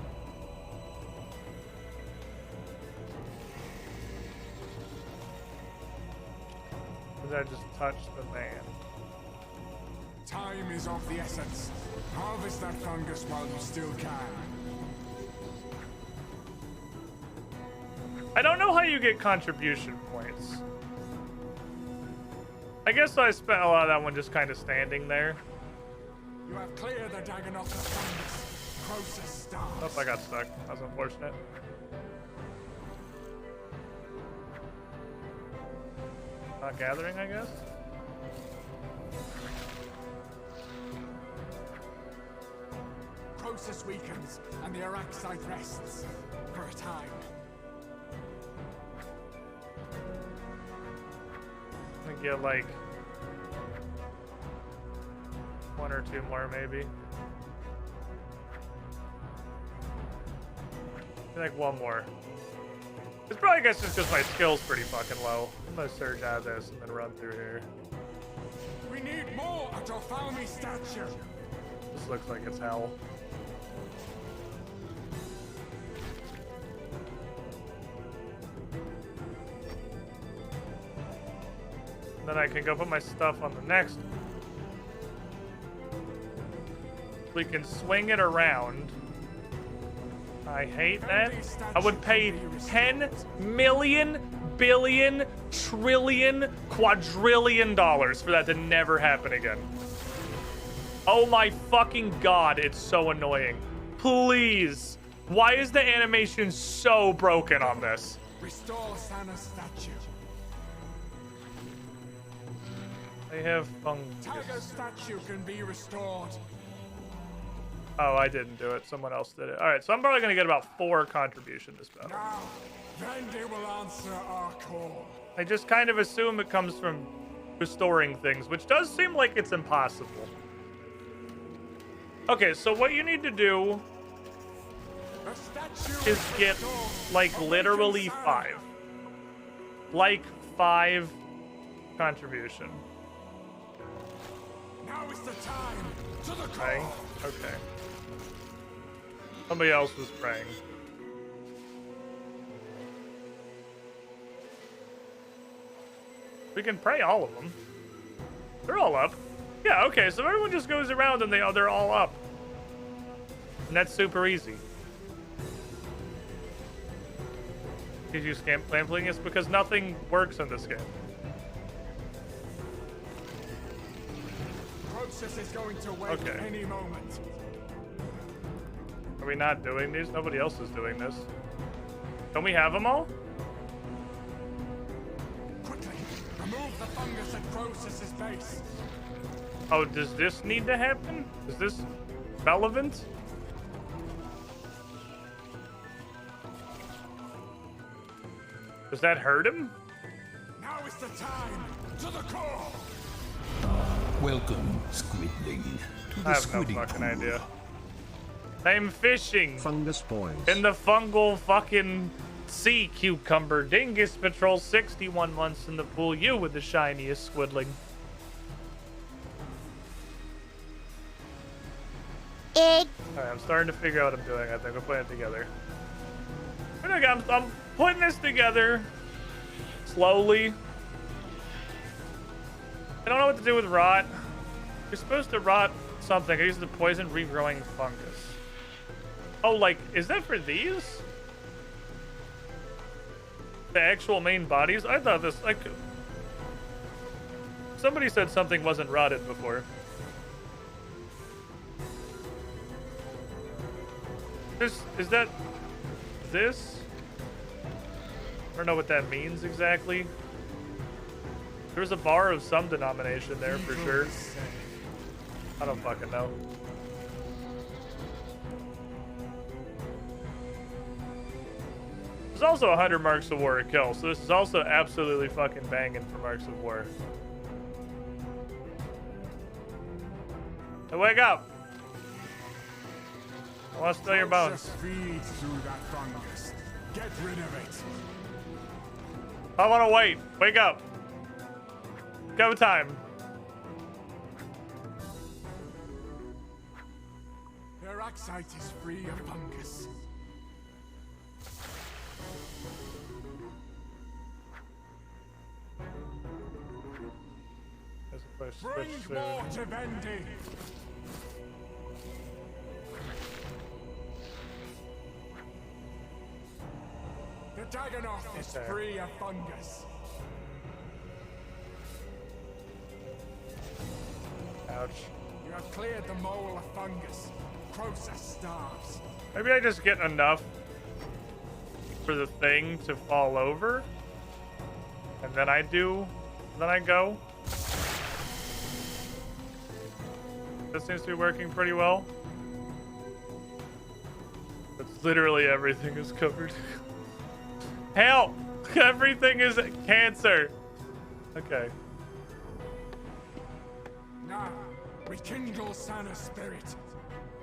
Because I just touched the man. Time is of the essence. Harvest that fungus while you still can. I don't know how you get contribution points. I guess I spent a lot of that one just kind of standing there. You have cleared the Dagon of the fungus. Croesus starts. Oh, I got stuck. That was unfortunate. Not gathering, I guess. Croesus weakens, and the Araxite rests. For a time. I think get like one or two more, maybe. Like one more. It's probably, I guess, just because my skill's pretty fucking low. I'm gonna surge out of this and then run through here. We need more at your Falme statue. This looks like it's hell. Then I can go put my stuff on the next. We can swing it around. I hate that. I would pay 10 million, billion, trillion, quadrillion dollars for that to never happen again. Oh my fucking god, it's so annoying. Please. Why is the animation so broken on this? Restore Sana's statue. They have fungus. Tiger's statue can be restored. Oh, I didn't do it. Someone else did it. All right, so I'm probably going to get about 4 contribution this battle. Now, Vendi will answer our call. I just kind of assume it comes from restoring things, which does seem like it's impossible. Okay, so what you need to do The statue is get, restored. like, literally 5. Like, 5 contribution. Now is the time. To the Okay, call. okay. Somebody else was praying. We can pray all of them. They're all up. Yeah, okay, so everyone just goes around and they're all up. And that's super easy. Did you scam sampling? It's because nothing works in this game. Croesus is going to wake Okay. any moment. Are we not doing these? Nobody else is doing this. Don't we have them all? Quickly, remove the fungus at Croesus's base. Oh, does this need to happen? Is this relevant? Does that hurt him? Now is the time. To the call. Welcome, Squidling, to the I have no squidding fucking pool. idea. I'm fishing Fungus points. in the fungal fucking Sea cucumber. Dingus patrols 61 months in the pool. You with the shiniest squidling. Egg. Alright, I'm starting to figure out what I'm doing. I think we're putting it together. I'm putting this together slowly. I don't know what to do with rot. You're supposed to rot something. I use the poison regrowing fungus. Oh, like, is that for these? The actual main bodies? I thought this, like... Somebody said something wasn't rotted before. Is that... this? I don't know what that means exactly. There's a bar of some denomination there for sure. I don't fucking know. There's also 100 marks of war a kill, so this is also absolutely fucking banging for marks of war. So wake up! I want to steal your bones. Just feed through that fungus. Get rid of it. I want to wait. Wake up. Go time. Peroxide is free of fungus. There's a push Bring switch more soon. to Vendi. The Dagonoth is Okay. free of fungus. Ouch. You have cleared the mole of fungus. Process starves. Maybe I just get enough for the thing to fall over. And then I go. This seems to be working pretty well. It's literally everything is covered. Help! Everything is cancer. Okay. Now, rekindle Sana's spirit.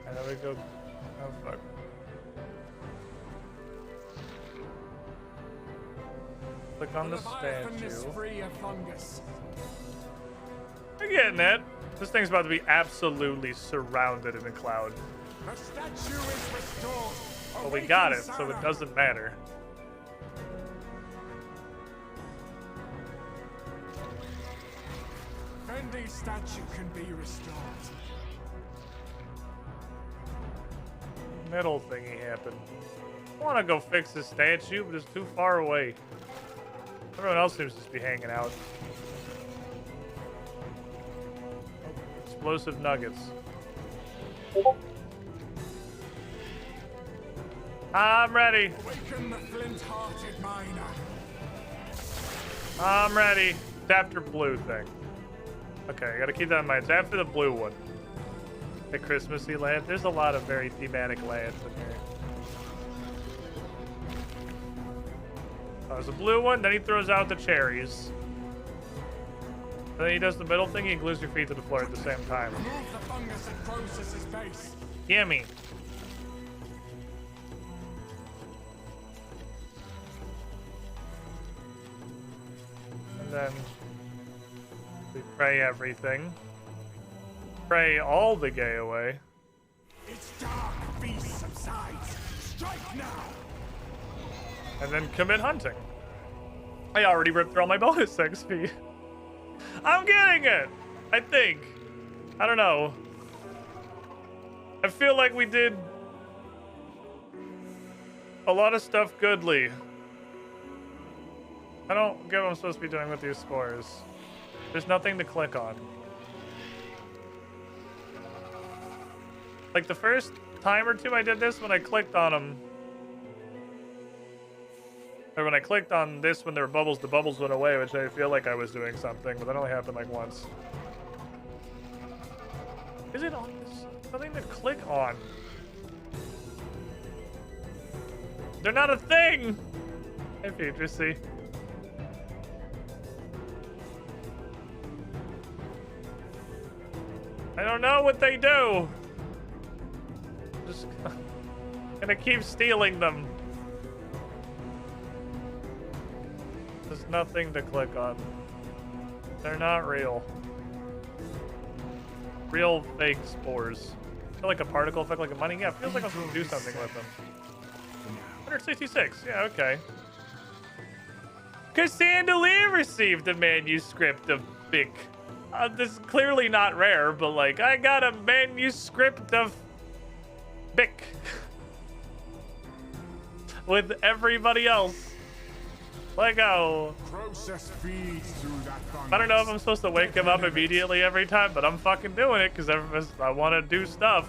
And then we go. Oh fuck. Click on the Leviathan is statue. free of fungus. You're getting it. This thing's about to be absolutely surrounded in a cloud. The statue is restored. Well, we got it, Awaken so it Sana. doesn't matter. Vendi's statue can be restored. Middle thingy happened. I want to go fix the statue, but it's too far away. Everyone else seems to just be hanging out. Explosive nuggets. I'm ready. Awaken the flint-hearted miner. I'm ready. It's after blue thing. Okay, I gotta keep that in mind. It's after the blue one. The Christmassy land. There's a lot of very thematic lands in here. Oh, there's a blue one, then he throws out the cherries. Then he does the middle thing, he glues your feet to the floor at the same time. Remove the fungus at Process's base. Gimme. And then we pray everything. Pray all the gay away. Its dark beast subsides. Strike now. And then commit hunting. I already ripped through all my bonus XP. I'm getting it! I think. I don't know. I feel like we did a lot of stuff goodly. I don't get what I'm supposed to be doing with these scores. There's nothing to click on. Like the first time or two I did this, when I clicked on them, or when I clicked on this when there were bubbles, the bubbles went away, which I feel like I was doing something, but that only happened like once. Is it on this? Nothing to click on. They're not a thing! Hey, Future, see? I don't know what they do. Just gonna keep stealing them. nothing to click on. They're not real. Real fake spores. Feel like a particle effect, like a money. Yeah, it feels like I'm supposed to do something with them. 166. Yeah, okay. Cassandra received a manuscript of Bic. This is clearly not rare, but like, I got a manuscript of Bic. With everybody else. Lego. Process feeds through that I don't know if I'm supposed to wake him up immediately every time, but I'm fucking doing it because I want to do stuff.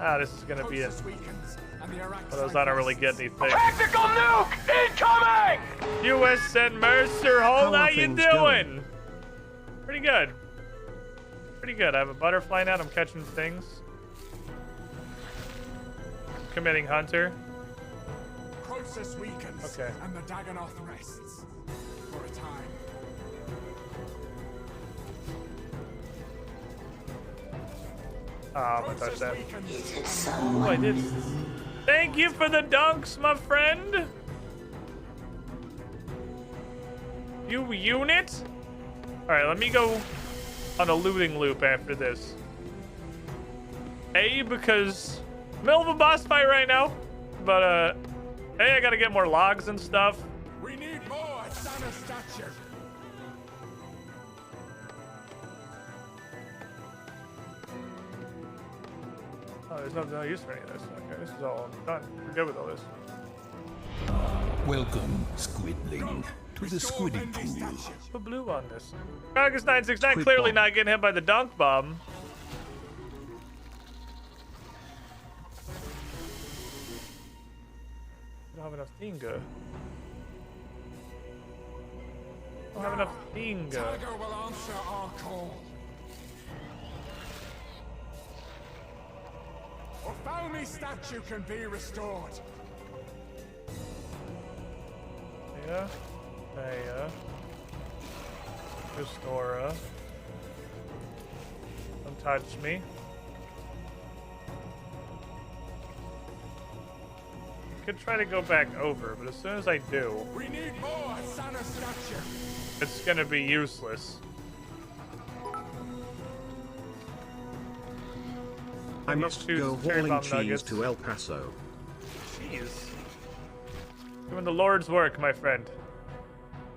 Ah, this is gonna be it. For those I don't really get anything. Tactical nuke incoming! U.S. and Mercer, hold How how are you things doing? going? Pretty good. Pretty good. I have a butterfly now. I'm catching things. Committing hunter. Process weakens. Okay. And the Dagonoth rests. For a time. Oh, I'm gonna touch that. Weakens. Oh, I did. Thank you for the dunks, my friend. You unit? All right, let me go on a looting loop after this. A, because middle of a boss fight right now, but hey, I gotta get more logs and stuff. We need more Sana statue. Oh, there's no use for any of this. Okay, this is all done. We're good with all this. Welcome, Squidling, to the Restore Squiddy Bendy's Pool. statue. Put blue on this. August 969 Squid clearly bomb. not getting hit by the dunk bomb. I don't have enough Tinga. I don't have enough Tinga. Tiger will answer our call. Ophalmi's statue can be restored. Yeah. Naya. Restora. Don't touch me. I could try to go back over, but as soon as I do, We need more Sana statue. it's gonna be useless. I These must two go cherry hauling bomb cheese nuggets. to El Paso. Jeez. Doing the Lord's work, my friend.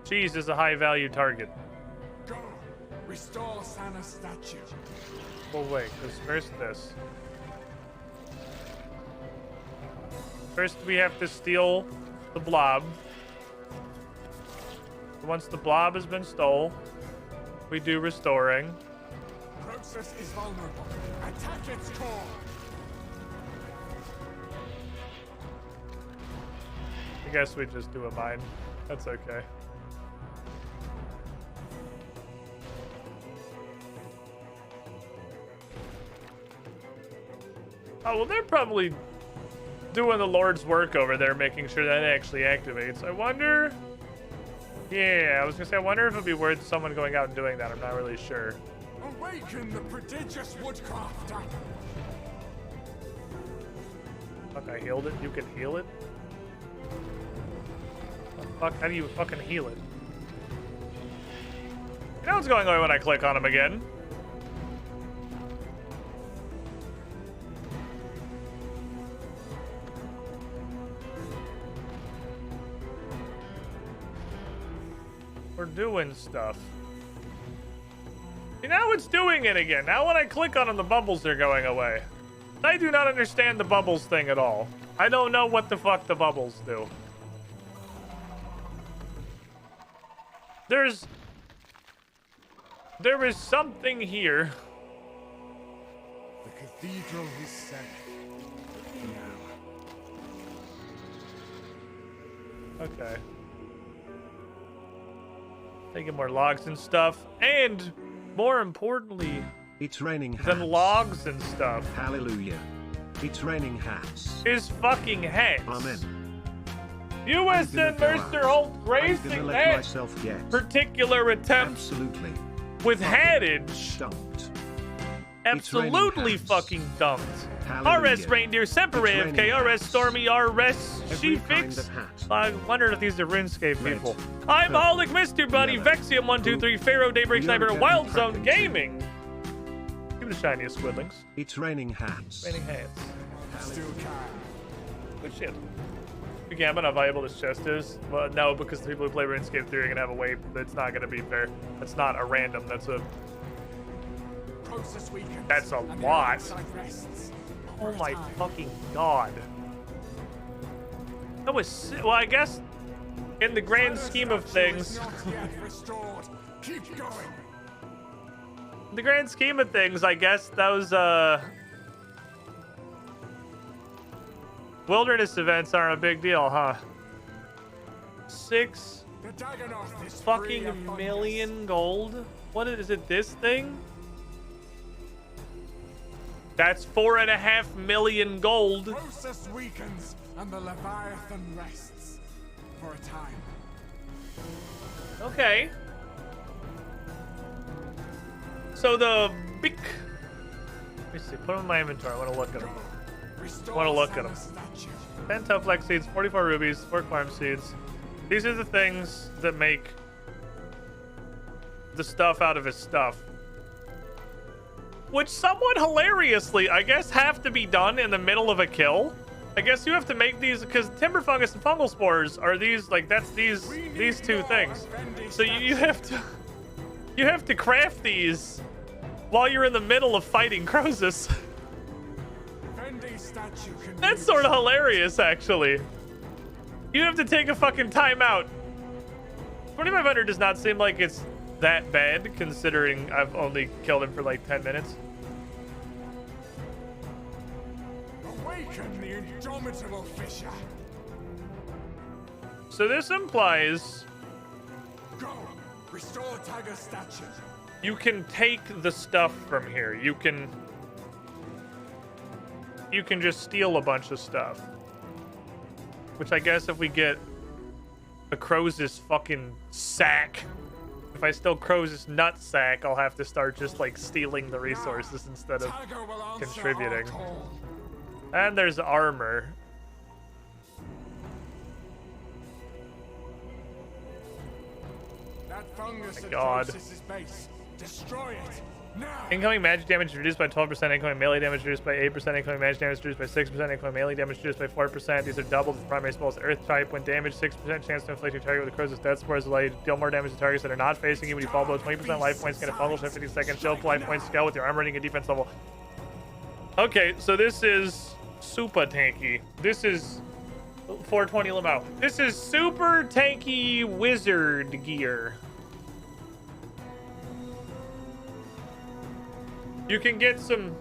Cheese is a high-value target. Go. Restore Sana's statue. Well, wait, because first this. First, we have to steal the blob. Once the blob has been stole, we do restoring. Process is vulnerable. Attack its core. I guess we just do a mine. That's okay. Oh, well, they're probably doing the Lord's work over there, making sure that it actually activates. I wonder... Yeah, I was gonna say, I wonder if it'd be worth someone going out and doing that. I'm not really sure. Awaken the prodigious woodcrafter. Fuck, I healed it? You can heal it? The fuck? How do you fucking heal it? You know what's going on when I click on him again? We're doing stuff. See, now it's doing it again. Now when I click on them, the bubbles are going away. I do not understand the bubbles thing at all. I don't know what the fuck the bubbles do. There is something here. The cathedral is safe. Now. Okay. Taking more logs and stuff. And more importantly It's raining hats. than logs and stuff Hallelujah. It's raining hats. is fucking hats. Amen. U.S. I'm and gonna go Mercer out. Holt I'm gracing gonna let that myself get particular attempt absolutely with hattage. dumped. Absolutely hats. fucking dumped. Hallelujah. RS Reindeer, Semper It's raining AFK, RS hats. Stormy, RS Every kind She-Fix. of hat. I wondered if these are RuneScape Red, people. I'm purple, Holic, Mr. Bunny, yellow, Vexium123, Pharaoh, Daybreak Yoga, Sniper, and Wild Zone Kraken Gaming. Give me the shiniest squidlings. It's raining hats. Raining hands. Still can. Good shit. Again, how valuable this chest is? Well, no, because the people who play RuneScape 3 are gonna have a way that's not gonna be fair. That's not a random, that's a... Process weakens. That's a and the lot. outside rests. Oh For a my time. fucking god. That was... Well, I guess in the grand scheme of things... Not yet restored. Keep going. In the grand scheme of things, I guess those, wilderness events aren't a big deal, huh? 6 The Dagonoth is free fucking of fungus. million gold? What is it, this thing? That's 4.5 million gold. Process weakens and the Leviathan rests. For a time. Okay. So the big... Let me see, put them in my inventory, I want to look at them. Restore Wanna look at 'em. Samus statue. 10 tough flex seeds, 44 rubies, 4 climb seeds. These are the things that make the stuff out of his stuff. Which somewhat hilariously, I guess, have to be done in the middle of a kill. I guess you have to make these, because timber fungus and fungal spores are these, like, that's these two things. So you have to craft these while you're in the middle of fighting Crozus. Fendi statue can That's use- sort of hilarious, actually. You have to take a fucking timeout. 2,500 does not seem like it's that bad, considering I've only killed him for like 10 minutes. Awaken the indomitable fisher. So this implies Go. Restore Tiger's statue. you can take the stuff from here. You can just steal a bunch of stuff. Which I guess if we get a Crozus fucking sack, if I steal Crozus nut sack, I'll have to start just like stealing the resources instead of Tiger will answer contributing. our call. And there's armor. That fungus at God. Crosus's base. Destroy it. Now. Incoming magic damage reduced by 12%, incoming melee damage reduced by 8%, incoming magic damage reduced by 6%, incoming melee damage reduced by 4%. These are doubled for primary spells. Earth type, when damaged, 6% chance to inflict your target with a Crozus death spores, allow you to deal more damage to targets that are not facing you when you fall below 20% life points, get a fungal shift 50 seconds, shield life points scale with your armor rating and defense level. Okay, so this is super tanky. This is 420 Lamau. This is super tanky wizard gear. You can get some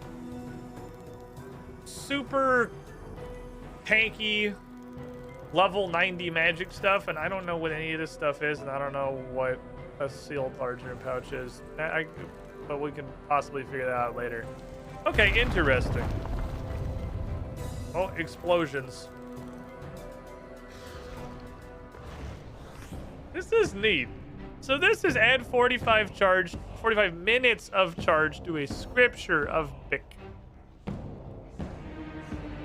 super tanky level 90 magic stuff, and I don't know what any of this stuff is, and I don't know what a sealed large room pouch is. But we can possibly figure that out later. Okay, interesting. Oh, explosions. This is neat. So this is add 45 minutes of charge to a scripture of Bic.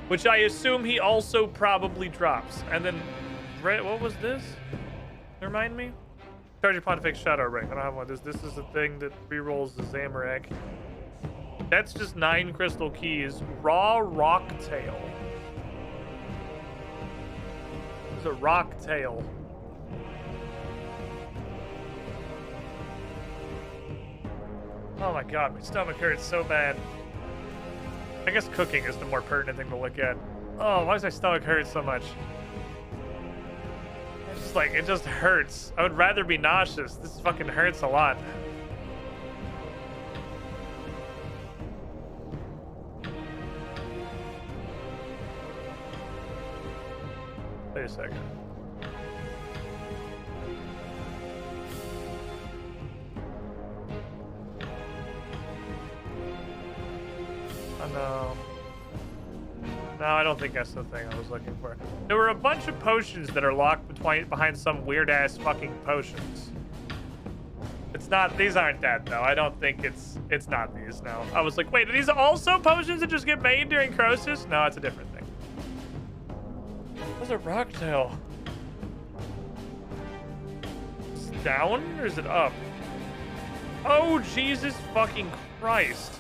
Which I assume he also probably drops. And then, what was this? Remind me? Charge your Pontifex Shadow Ring. I don't have one. This is the thing that rerolls the Zamorak. That's just 9 crystal keys. Raw Rock Tail. There's a Rock Tail. Oh my god, my stomach hurts so bad. I guess cooking is the more pertinent thing to look at. Oh, why does my stomach hurt so much? It's just like, it just hurts. I would rather be nauseous. This fucking hurts a lot. Wait a second. Oh, no. No, I don't think that's the thing I was looking for. There were a bunch of potions that are locked behind some weird-ass fucking potions. It's not, these aren't that though. I don't think it's not these, no. I was like, wait, are these also potions that just get made during Crosis? No, it's a different thing. What's a rocktail? It's down or is it up? Oh, Jesus fucking Christ.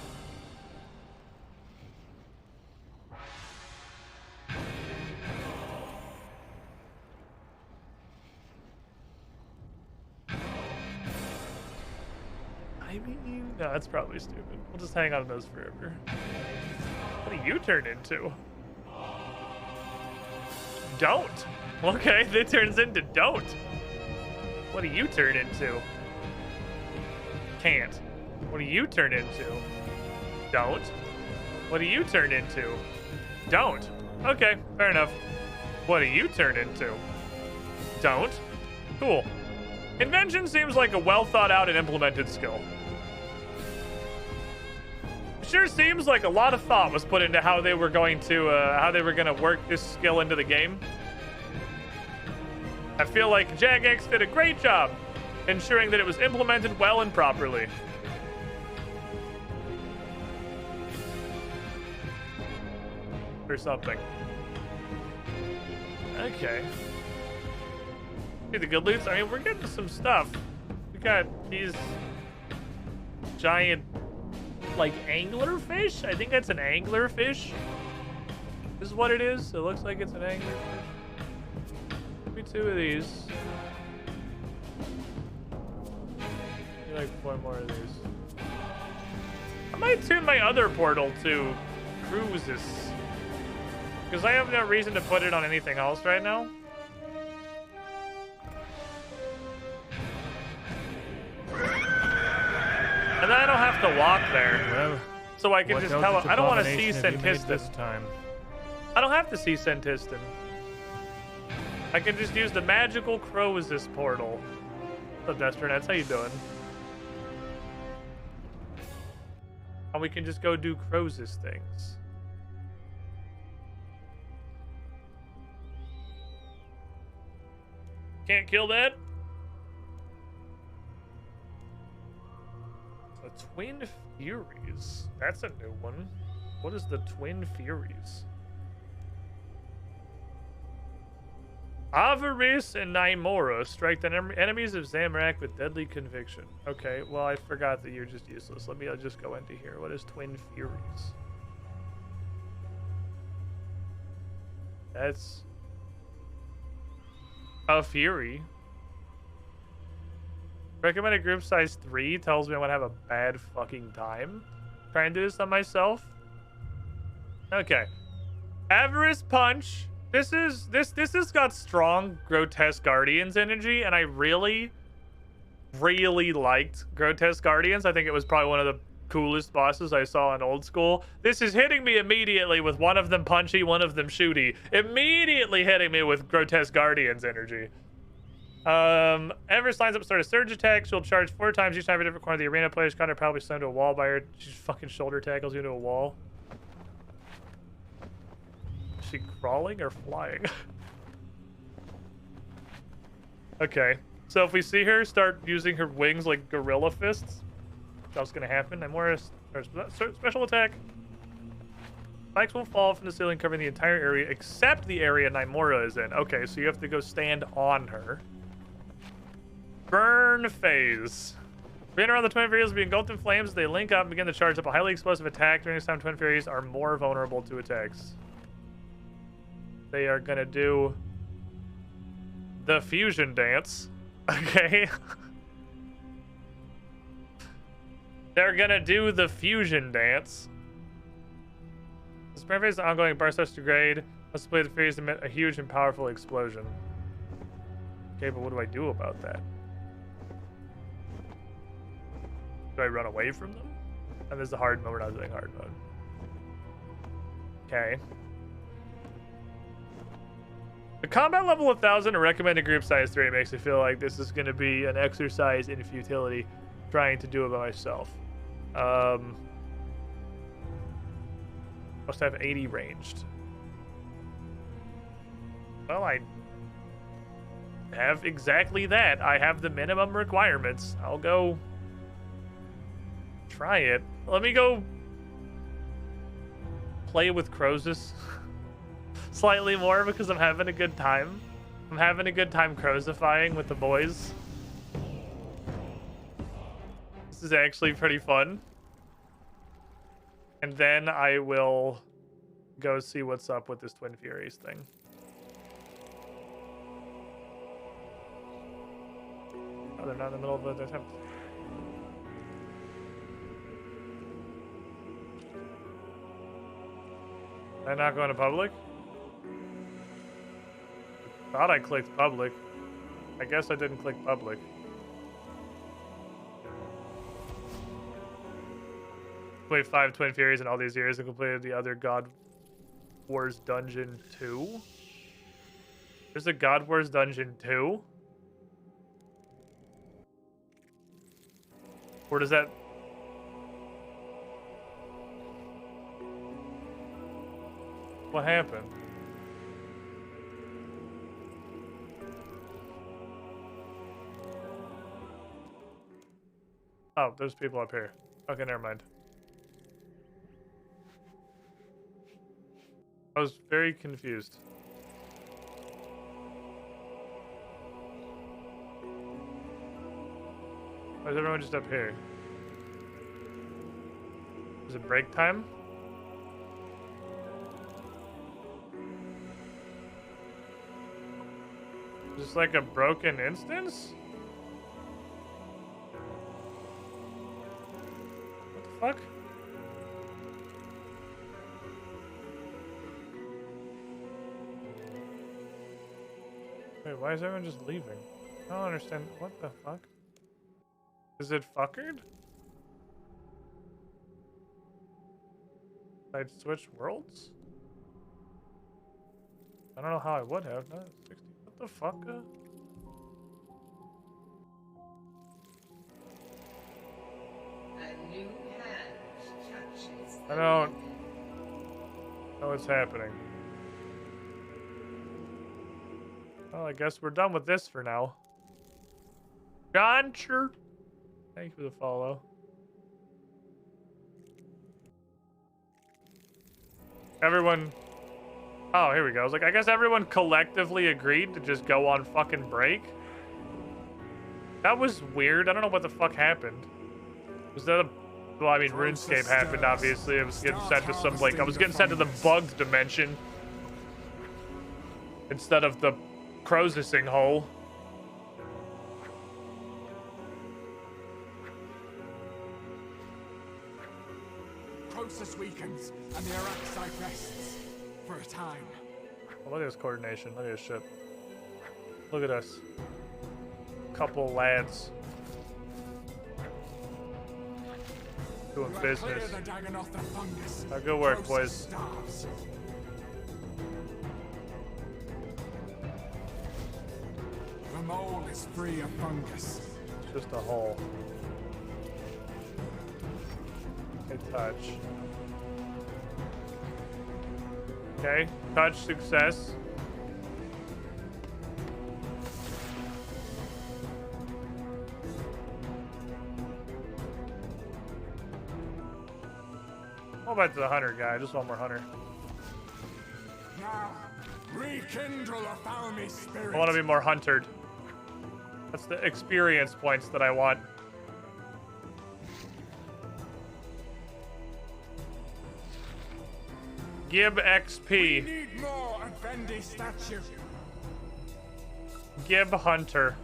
I mean, no, that's probably stupid. We'll just hang on to those forever. What do you turn into? Don't. Okay, that turns into don't. What do you turn into? Can't. What do you turn into? Don't. What do you turn into? Don't. Okay, fair enough. What do you turn into? Don't. Cool. Invention seems like a well thought out and implemented skill. It sure seems like a lot of thought was put into how they were going to work this skill into the game. I feel like Jagex did a great job ensuring that it was implemented well and properly. Or something. Okay. See the good loots? I mean, we're getting some stuff. We got these giant, like, anglerfish? I think that's an anglerfish. This is what it is. It looks like it's an anglerfish. Give me 2 of these. Maybe like 4 more of these. I might tune my other portal to cruises. Because I have no reason to put it on anything else right now. And then I don't have to walk there. Well, So I can just tell him, I don't want to see abomination have you made Sentiston. this time? I don't have to see Sentiston. I can just use the magical Croesus portal. What's up, Destronets? How you doing? And we can just go do Croesus things. Can't kill that? The Twin Furies. That's a new one. What is the Twin Furies? Avarice and Nymora strike the enemies of Zamorak with deadly conviction. Okay, well, I forgot that you're just useless. I'll just go into here. What is Twin Furies? That's a Fury. Recommended group size 3 tells me I'm gonna have a bad fucking time trying to do this on myself. Okay. Avarice Punch. This has got strong Grotesque Guardians energy, and I really liked Grotesque Guardians. I think it was probably one of the coolest bosses I saw in old school. This is hitting me immediately with one of them punchy, one of them shooty. Immediately hitting me with Grotesque Guardians energy. Everest lines up start a surge attack. She'll charge 4 times each time a different corner of the arena. Player's counter probably slammed to a wall by her. She just fucking shoulder tackles you into a wall. Is she crawling or flying? Okay. So if we see her start using her wings like gorilla fists, that's gonna happen. Nymora special attack. Spikes will fall from the ceiling, covering the entire area except the area Nymora is in. Okay, so you have to go stand on her. Burn phase. Being around the Twin Furies will be engulfed in flames as they link up and begin to charge up a highly explosive attack. During this time, Twin Furies are more vulnerable to attacks. They are gonna do the fusion dance. Okay. They're gonna do the fusion dance. The Spring phase is ongoing. Bar starts to degrade. Must play the Furies emit a huge and powerful explosion. Okay, but what do I do about that? Do I run away from them? And there's the hard mode. We're not doing hard mode. Okay. The combat level 1000 and recommended group size 3 makes me feel like this is going to be an exercise in futility trying to do it by myself. Must have 80 ranged. Well, have exactly that. I have the minimum requirements. I'll go try it. Let me go play with Crozus slightly more because I'm having a good time. I'm having a good time Crozifying with the boys. This is actually pretty fun. And then I will go see what's up with this Twin Furies thing. Oh, they're not in the middle of an attempt. Am I not going to public? Thought I clicked public. I guess I didn't click public. Played 5 Twin Furies in all these years and completed the other God Wars Dungeon 2. There's a God Wars Dungeon 2? Or does that... What happened? Oh, there's people up here. Okay, never mind. I was very confused. Why is everyone just up here? Is it break time? Is this like a broken instance? What the fuck? Wait, why is everyone just leaving? I don't understand. What the fuck? Is it fuckered? I'd switch worlds? I don't know how I would have. No, 60. What the fuck? I don't know what's happening. Well, I guess we're done with this for now. John, sure. Thank you for the follow. Everyone... Oh, here we go. I was like, I guess everyone collectively agreed to just go on fucking break. That was weird. I don't know what the fuck happened. Was that a... Well, I mean, RuneScape happened, obviously. I was getting sent to some, like... I was getting sent to the bugged dimension. Instead of the Crozusing hole. Crozus weakens, and the Araxite rests. For a time. Oh, look at this coordination. Look at this shit. Look at us. Couple lads. Doing business. Good work, boys. The mole is free of fungus. It's just a hole. Okay, touch. Okay, touch success. What about the hunter guy? Just one more hunter. Now, rekindle a Falmy spirit. I want to be more huntered. That's the experience points that I want. Gib XP. We need more Advendi statue. Gib Hunter.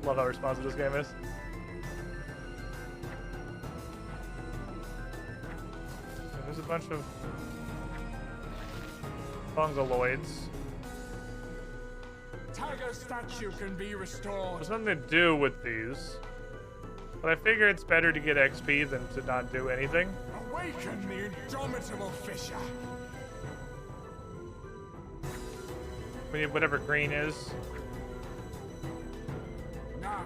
Love how responsive this game is. There's a bunch of Fungaloids. Tiger statue can be restored. There's nothing to do with these. But I figure it's better to get XP than to not do anything. Awaken the indomitable fisher. We need whatever green is. Now,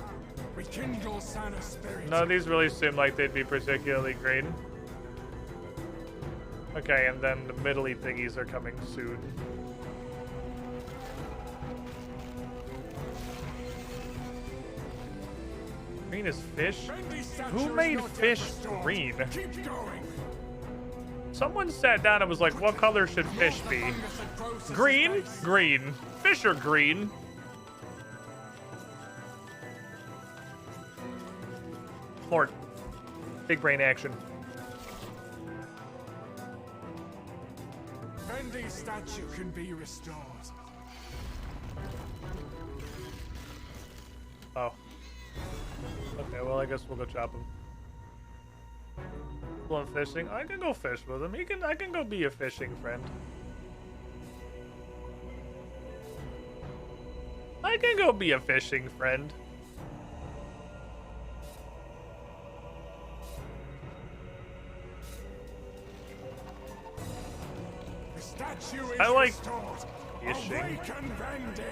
rekindle Sana spirit. None of these really seem like they'd be particularly green. Okay, and then the middly thingies are coming soon. Green is fish? Who made fish green? Keep going. Someone sat down and was like, what color should fish be? Green? Green. Fish are green. More big brain action. Bendy's statue can be restored. Oh. Okay, well, I guess we'll go chop him. Going fishing? I can go fish with him. I can go be a fishing friend. I can go be a fishing friend. The statue is I like restored. fishing. Awaken Bendy.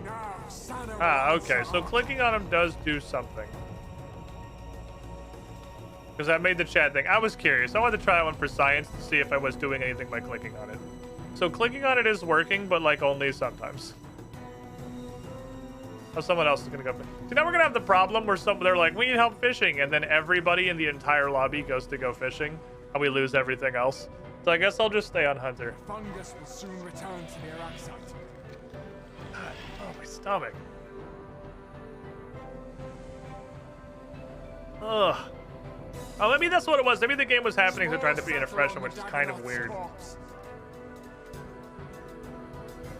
Now, Sana Ah, rides okay. So on. clicking on him does do something. Because I made the chat thing. I was curious. I wanted to try that one for science to see if I was doing anything by clicking on it. So clicking on it is working, but like only sometimes. Oh, someone else is gonna go. See, now we're gonna have the problem where they're like, we need help fishing, and then everybody in the entire lobby goes to go fishing, and we lose everything else. So I guess I'll just stay on Hunter. Fungus will soon return to the Araxite. Oh, my stomach. Ugh. Oh, maybe that's what it was. Maybe the game was happening to try to be in a fresh one, which is kind of weird.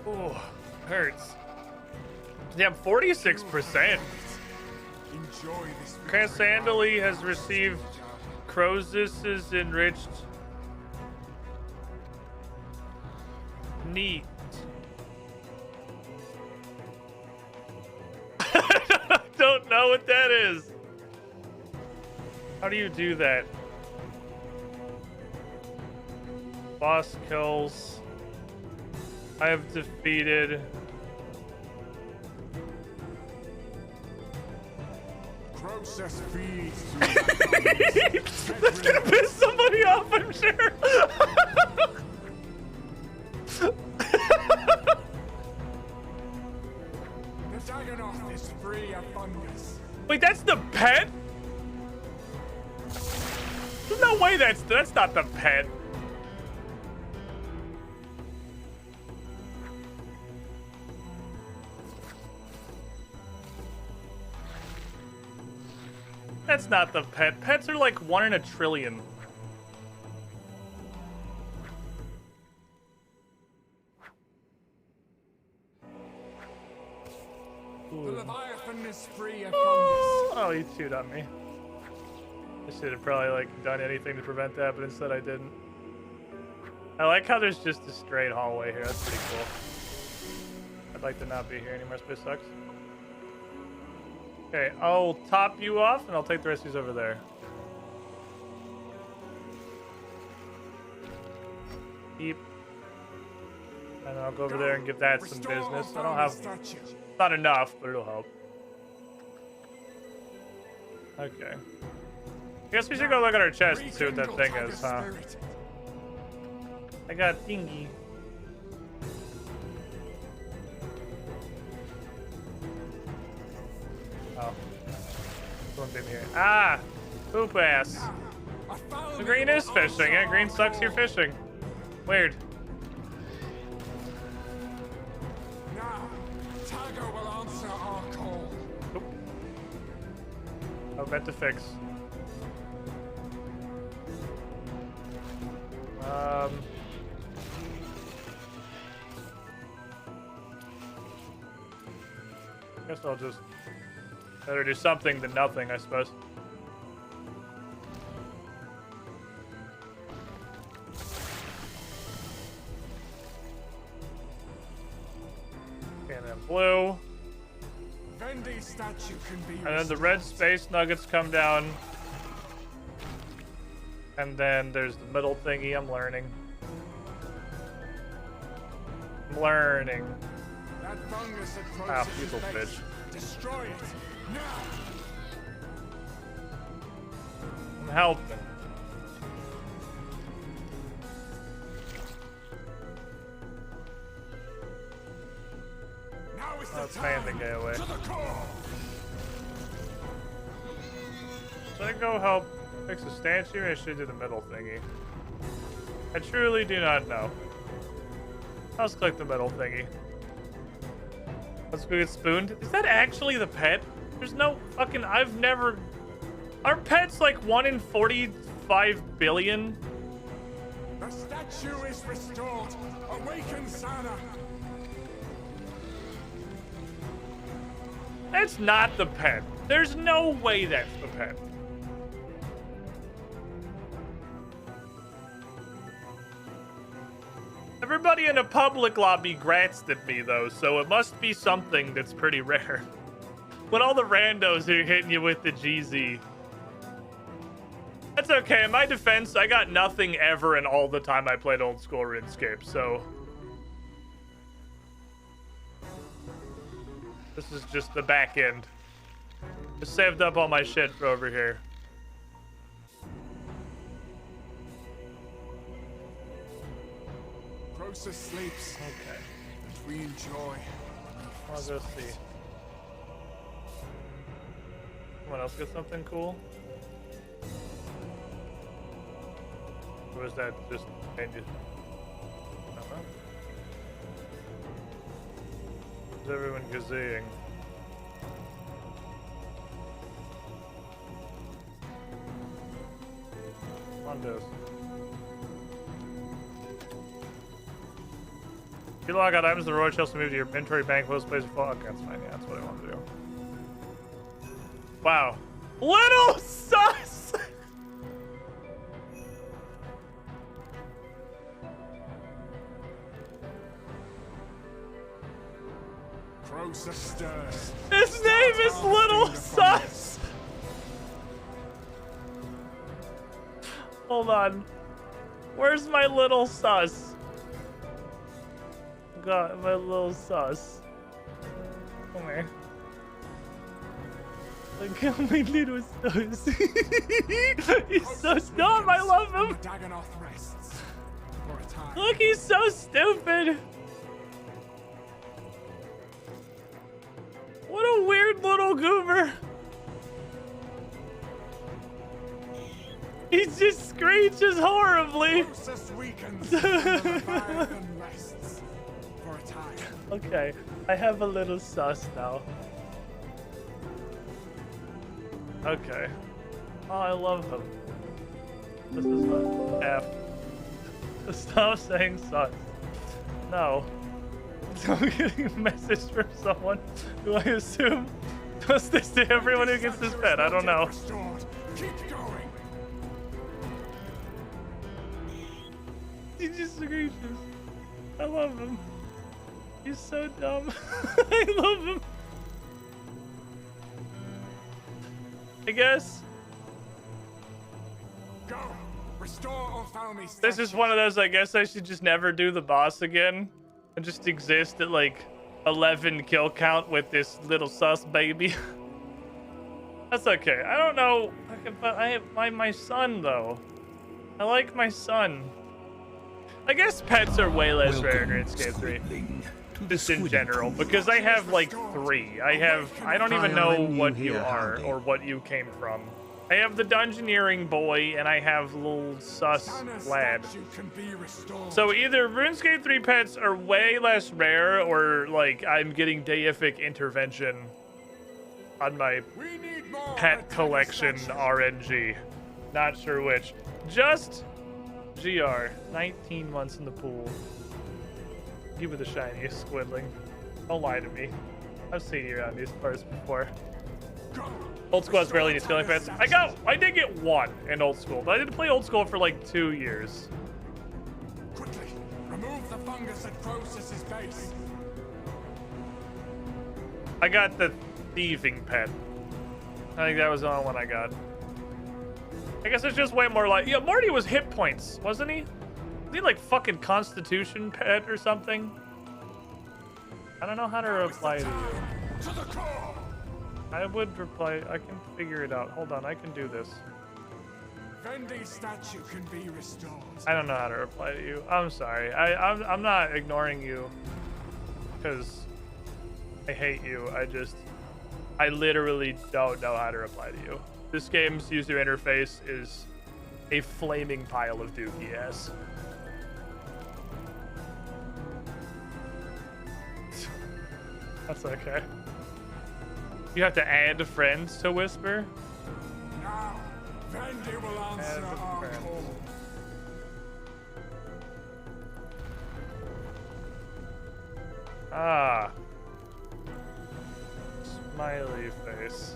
Ooh, hurts. Damn, 46%. Enjoy this. Cassandali has received Croesus's enriched. Neat. I don't know what that is. How do you do that? Boss kills. I have defeated. Process feeds through the fungus. That's gonna piss somebody off, I'm sure. The Dagonoth is free of fungus. Wait, that's the pet? There's no way that's not the pet. That's not the pet. Pets are like 1 in a trillion. The Leviathan is free of fungus. Oh, he chewed on me. I should have probably like done anything to prevent that, but instead I didn't. I like how there's just a straight hallway here. That's pretty cool. I'd like to not be here anymore. Space sucks. Okay, I'll top you off, and I'll take the rest of these over there. Keep. And then I'll go over there and give that some Restore business. I our don't have statue. not enough, but it'll help. Okay. I guess we should go look at our chest and see what that thing is, huh? I got thingy. Oh. Someone bit me here. Ah! Poop ass. The green is fishing. Yeah, green sucks, you're fishing. Weird. Now, Tago will answer our call. Oop. I was meant to fix. Guess I'll just better do something than nothing, I suppose. And then blue. Bendy's statue can be And then the restored. red space nuggets come down. And then there's the middle thingy. I'm learning. I'm learning. That fungus at Ah, Process's people base. bitch. Destroy it now. I'm helping. Let's fan the guy away. To the core. Should I go help fix the statue, or should I do the middle thingy? I truly do not know. Let's click the middle thingy. Let's go get spooned. Is that actually the pet? There's no fucking... I've never... Aren't pets like 1 in 45 billion? The statue is restored. Awaken, Sana. That's not the pet. There's no way that's the pet. Everybody in a public lobby gratzed at me, though, so it must be something that's pretty rare. When all the randos are hitting you with the GZ. That's okay. In my defense, I got nothing ever in all the time I played old school RuneScape, so... This is just the back end. Just saved up all my shit for over here. Process sleeps. Okay. And we enjoy. I'll go see. Someone else get something cool? Or was that just changes? Is everyone gazing? Mondos. If you log out items, the Roy Chelsea move to your inventory bank, most places fall. Okay, that's fine. Yeah, that's what I want to do. Wow. Little sus! Process stirs. His name is Little Sus! Hold on. Where's my little sus? God, my little sus. Come here. Look at my little sus. He's so dumb, I love him. Dagonoth rests for a time. Look, he's so stupid. What a weird little goober. He just screeches horribly. Process weakens. And the Leviathan rests for a time. Okay, I have a little sus now. Okay. Oh, I love him. This is a F. Stop saying sus. No. I'm getting a message from someone who I assume does this to everyone who gets this pet. I don't know. Restored. Keep going. He just screeches. I love him. He's so dumb. I love him. I guess Go. Restore Ophthalmi's this is one of those, I guess I should just never do the boss again and just exist at like 11 kill count with this little sus baby. That's okay. I don't know, but I have my son though. I like my son. I guess pets are way less rare in RuneScape 3. Just in general, because I have like 3. I don't even know what you are or what you came from. I have the Dungeoneering boy and I have little sus Sana's lad. statue can be restored. So either RuneScape 3 pets are way less rare or like I'm getting deific intervention on my We need more pet Attacker collection statue. RNG. Not sure which. Just GR. 19 months in the pool. You were the shiniest squidling. Don't lie to me. I've seen you around these parts before. Go. Old school has barely any skilling pets. I did get 1 in old school, but I didn't play old school for like 2 years. Quickly, remove the fungus at Process's base. I got the thieving pet. I think that was the only one I got. I guess it's just way more like... Yeah, Marty was hit points, wasn't he? Was he like fucking Constitution pet or something? I don't know how to reply to you. To the core. I would reply... I can figure it out. Hold on, I can do this. Vendi's statue can be restored. I don't know how to reply to you. I'm sorry. I'm not ignoring you. Because I hate you. I literally don't know how to reply to you. This game's user interface is a flaming pile of dookie ass. That's okay. You have to add friends to Whisper? Now, Vendi will answer Add our friends. call. Ah. Smiley face.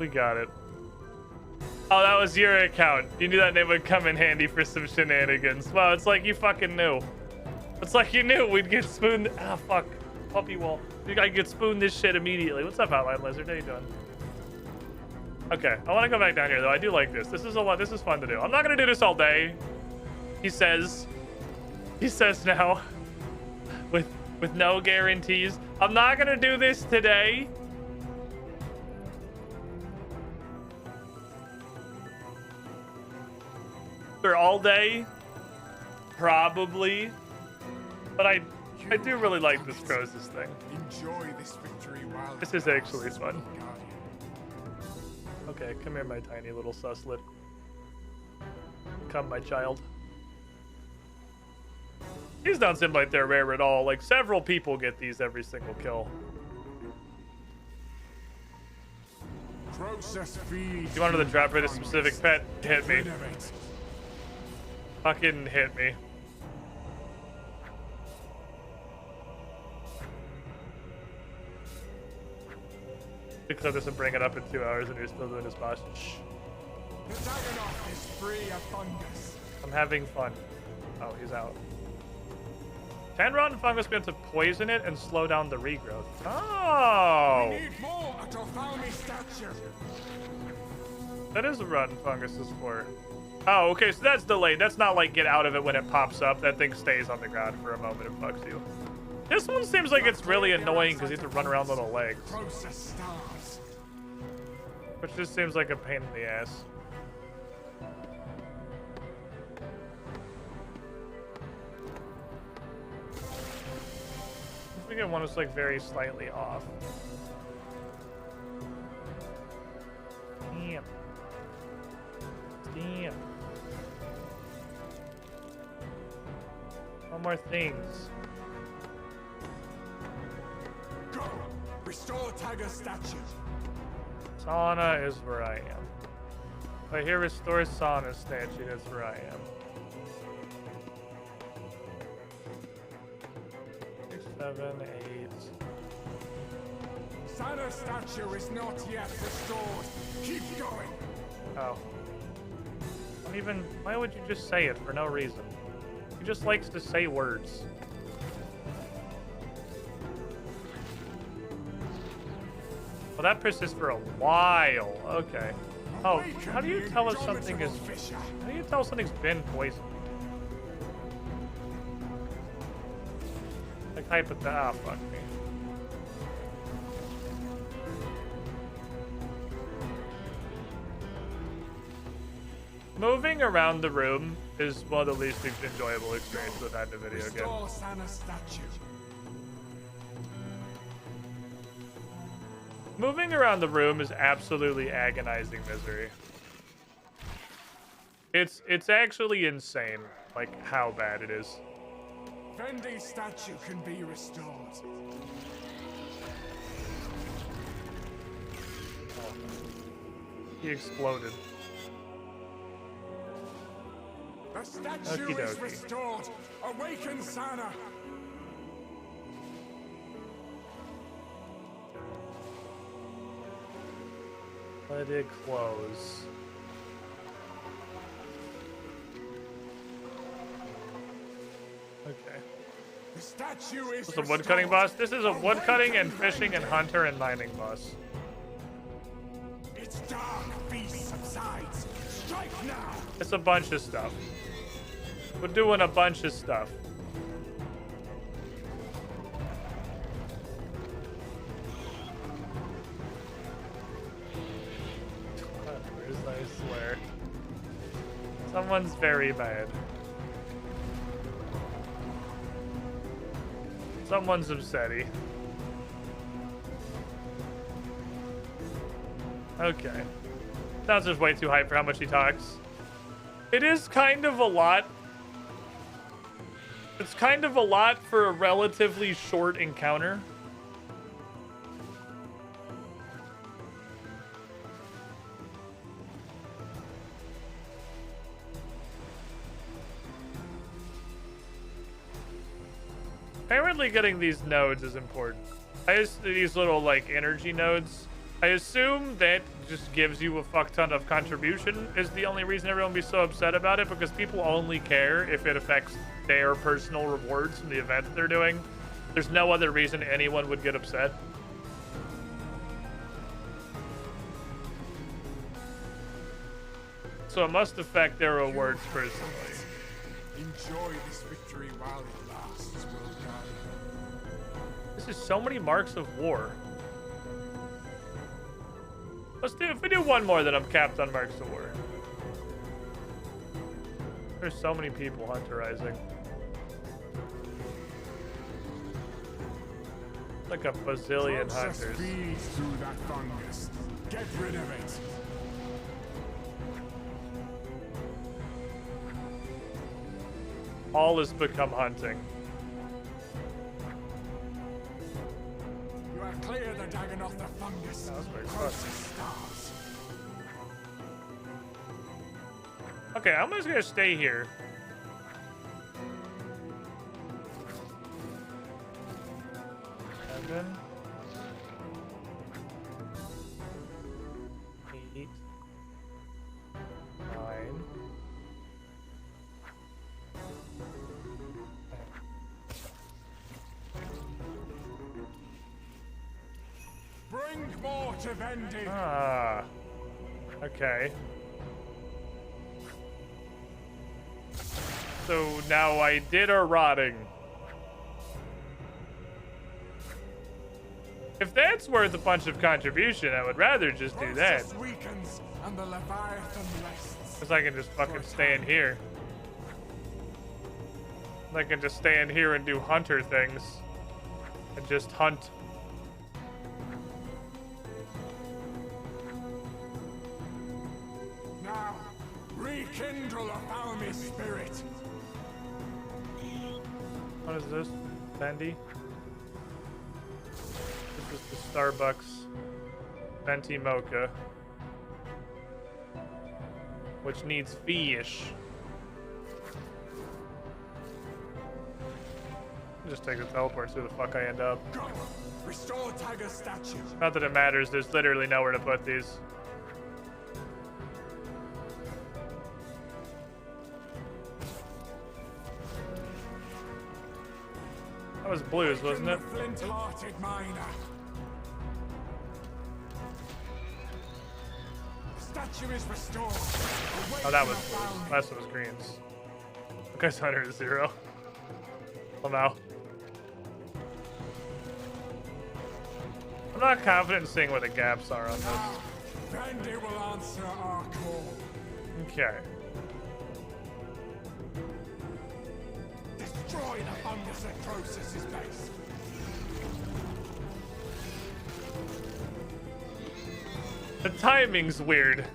We got it. Oh, that was your account. You knew that name would come in handy for some shenanigans. Well, it's like you fucking knew. It's like you knew we'd get spooned. Ah, fuck. Puppy wall. You gotta get spooned this shit immediately. What's up, Outline Lizard? How you doing? Okay, I want to go back down here, though. I do like this. This is a lot. This is fun to do. I'm not gonna do this all day. He says now, with no guarantees. I'm not gonna do this today. For all day, probably. But I do really like this Croesus thing. Enjoy this victory while This it is actually lasts, fun. Guardian. Okay, come here, my tiny little suslet. Come, my child. These don't seem like they're rare at all. Like, several people get these every single kill. Process feeds. You wanted to drop rid of a specific pet? Hit me. Rid of it. Fucking hit me. Clip this and bring it up in 2 hours and you're still doing this boss. Shh. The Dagonoth is free of fungus. I'm having fun. Oh, he's out. Can rotten fungus be able to poison it and slow down the regrowth? Oh! We need more at Othalmi statue. That is what rotten fungus is for. Oh, okay, so that's delayed. That's not like get out of it when it pops up. That thing stays on the ground for a moment and fucks you. This one seems like it's really annoying because you have to run around little legs. Process stars. Which just seems like a pain in the ass. If we get one that's like very slightly off. Damn. Damn. One more things. Go. Restore Tagger's statue. Sauna is where I am. If I hear restore sauna statue, that's where I am. 6, 7, 8. Sana's statue is not yet restored. Keep going. Oh. Don't even. Why would you just say it for no reason? He just likes to say words. Well, that persists for a while. Okay. Oh, how do you tell if something is? How do you tell something's been poisoned? Like hypothetical. Ah, fuck me. Moving around the room is one of the least enjoyable experiences I've had in a video game. Restore Sana's statue. Moving around the room is absolutely agonizing misery. It's actually insane, like how bad it is. Vendi's statue can be restored. He exploded. The statue Okie is dokie. restored. Awaken Sana. Let it close. Okay. The statue is This is a woodcutting boss. This is a woodcutting and fishing and hunter and mining boss. Its dark beast subsides. Strike now. It's a bunch of stuff. We're doing a bunch of stuff. I swear. Someone's very bad. Someone's upsetty. Okay. Sounds just way too hype for how much he talks. It is kind of a lot. It's kind of a lot for a relatively short encounter. Apparently getting these nodes is important. These little, like, energy nodes. I assume that just gives you a fuck ton of contribution is the only reason everyone be so upset about it, because people only care if it affects their personal rewards from the event that they're doing. There's no other reason anyone would get upset. So it must affect their rewards personally. Enjoy this victory while it lasts, World Guardian. This is so many marks of war. Let's do, if we do one more, then I'm capped on marks of war. There's so many people hunterizing. Like a bazillion Process hunters. feeds through that fungus. Get rid of it. All has become hunting. You have cleared the dragon off the fungus. That was very Process fast. stars. Okay, I'm just gonna stay here. Seven. 8. 9. Bring more to Vendi. Ah. Okay. So now I did a rotting. If that's worth a bunch of contribution, I would rather just do that. Process weakens and the Leviathan rests. Because I can just fucking stand here. I can just stand here and do hunter things. And just hunt. Now, rekindle a Falmy spirit. What is this? Bendy? This is the Starbucks Venti Mocha. Which needs fish. Just take the teleport, see where the fuck I end up. Go. Restore Tiger's statue. Not that it matters, there's literally nowhere to put these. That was blues, wasn't it? Flint-hearted miner. The statue is restored. Oh, that was blues. Last one was greens. Okay, so 100 to 0. Well, now. I'm not confident in seeing where the gaps are on this. Vendi will answer our call. Okay. Destroy the fungus at Croesus' base. The timing's weird.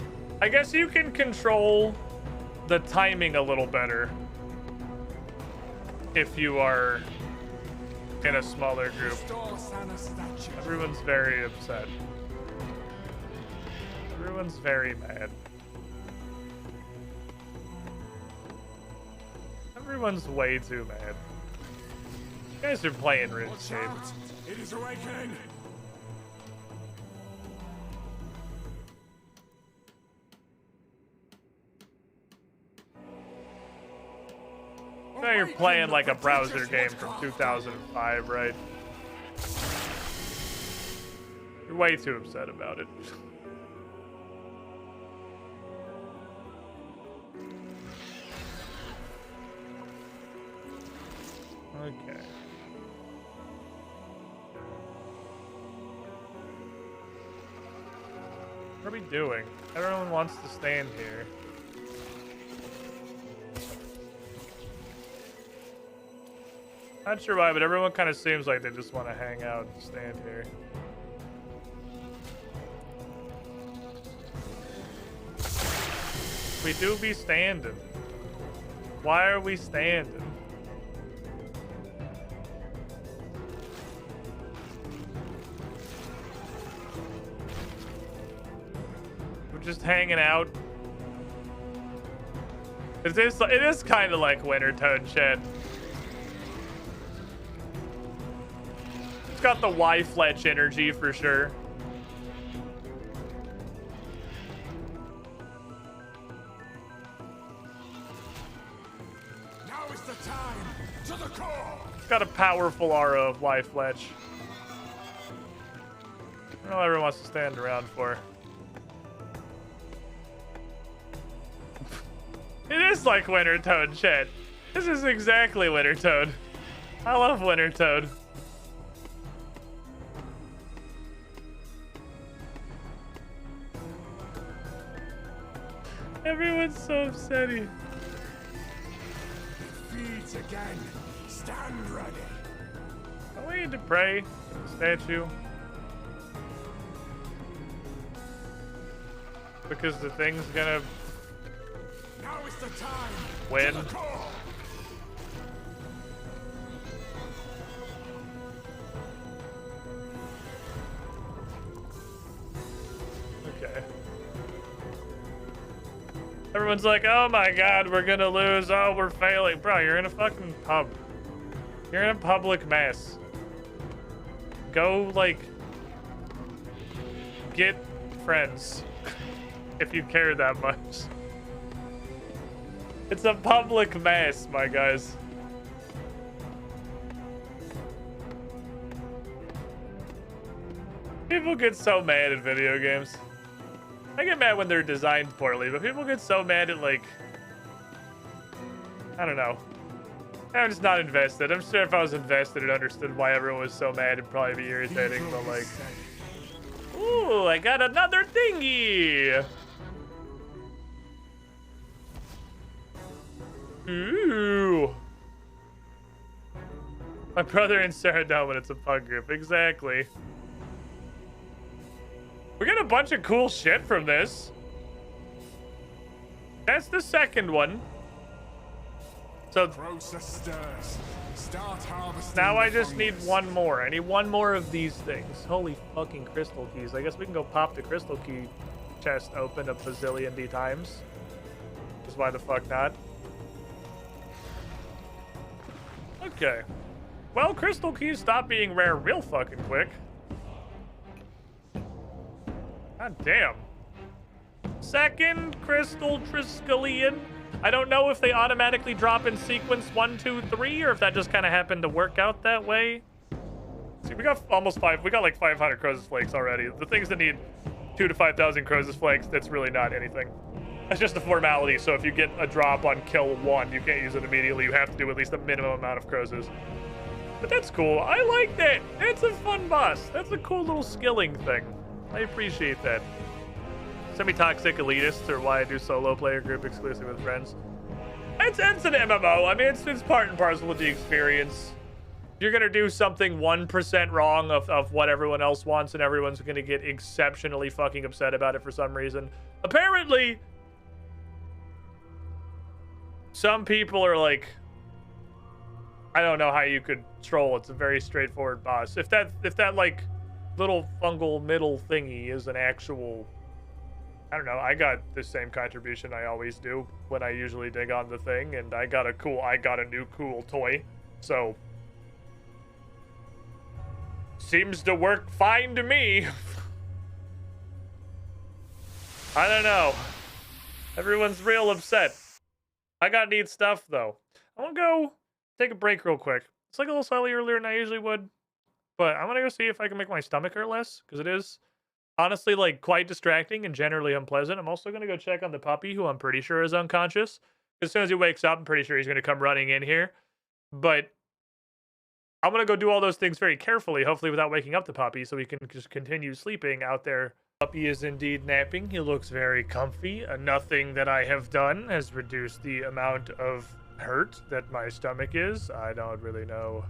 I guess you can control the timing a little better if you are in a smaller group. Restore Sana's statue. Everyone's very upset. Everyone's very mad. Everyone's way too mad. You guys are playing Watch Runescape. out. It is awakening. Now you're playing like a browser game from 2005, right? You're way too upset about it. Okay. What are we doing? Everyone wants to stand here. Not sure why, but everyone kind of seems like they just want to hang out and stand here. We do be standing. Why are we standing? We're just hanging out. It is kind of like Winter Toad shit. It's got the Y-Fletch energy for sure. Now is the time to the core. It's got a powerful aura of Y-Fletch. I don't know what everyone wants to stand around for. It is like Winter Toad shit. This is exactly Winter Toad. I love Winter Toad. Everyone's so upsetty. Feet again. Stand ready. Don't we need to pray to the statue? Because the thing's gonna Now is the time win. to the core. Okay. Everyone's like, oh my god, we're gonna lose. Oh, we're failing. Bro, you're in a fucking pub. You're in a public mess. Go, like, get friends. If you care that much. It's a public mess, my guys. People get so mad at video games. I get mad when they're designed poorly, but people get so mad at, like, I don't know. I'm just not invested. I'm sure if I was invested and understood why everyone was so mad, it'd probably be irritating, but like, ooh, I got another thingy. Ooh. My brother and Sarah know when it's a pug group. Exactly. We get a bunch of cool shit from this. That's the second one. So Process stirs. Start harvesting. now I the just need fungus. one more. I need one more of these things. Holy fucking crystal keys. I guess we can go pop the crystal key chest open a bazillion D times. Just why the fuck not? Okay. Well, crystal keys stop being rare real fucking quick. God damn. Second crystal Triskelion. I don't know if they automatically drop in sequence 1, 2, 3, or if that just kind of happened to work out that way. See, we got almost we got like 500 Crozus Flakes already. The things that need 2,000 to 5,000 Crozus Flakes, that's really not anything. That's just a formality, so if you get a drop on kill 1, you can't use it immediately. You have to do at least a minimum amount of Crozus. But that's cool. I like that. It's a fun boss. That's a cool little skilling thing. I appreciate that. Semi-toxic elitists are why I do solo player group exclusive with friends. It's an MMO. I mean, it's part and parcel of the experience. You're gonna do something 1% wrong of what everyone else wants, and everyone's gonna get exceptionally fucking upset about it for some reason. Apparently, some people are like, I don't know how you could troll. It's a very straightforward boss. If that like little fungal middle thingy is an actual, I don't know, I got the same contribution I always do when I usually dig on the thing, and I got a new cool toy. So seems to work fine to me. I don't know. Everyone's real upset. I got neat stuff though. I'm gonna go take a break real quick. It's like a little slightly earlier than I usually would, but I'm gonna go see if I can make my stomach hurt less, because it is honestly like quite distracting and generally unpleasant. I'm also gonna go check on the puppy, who I'm pretty sure is unconscious. As soon as he wakes up, I'm pretty sure he's gonna come running in here. But I'm gonna go do all those things very carefully, hopefully without waking up the puppy, so he can just continue sleeping out there. Puppy is indeed napping. He looks very comfy. Nothing that I have done has reduced the amount of hurt that my stomach is. I don't really know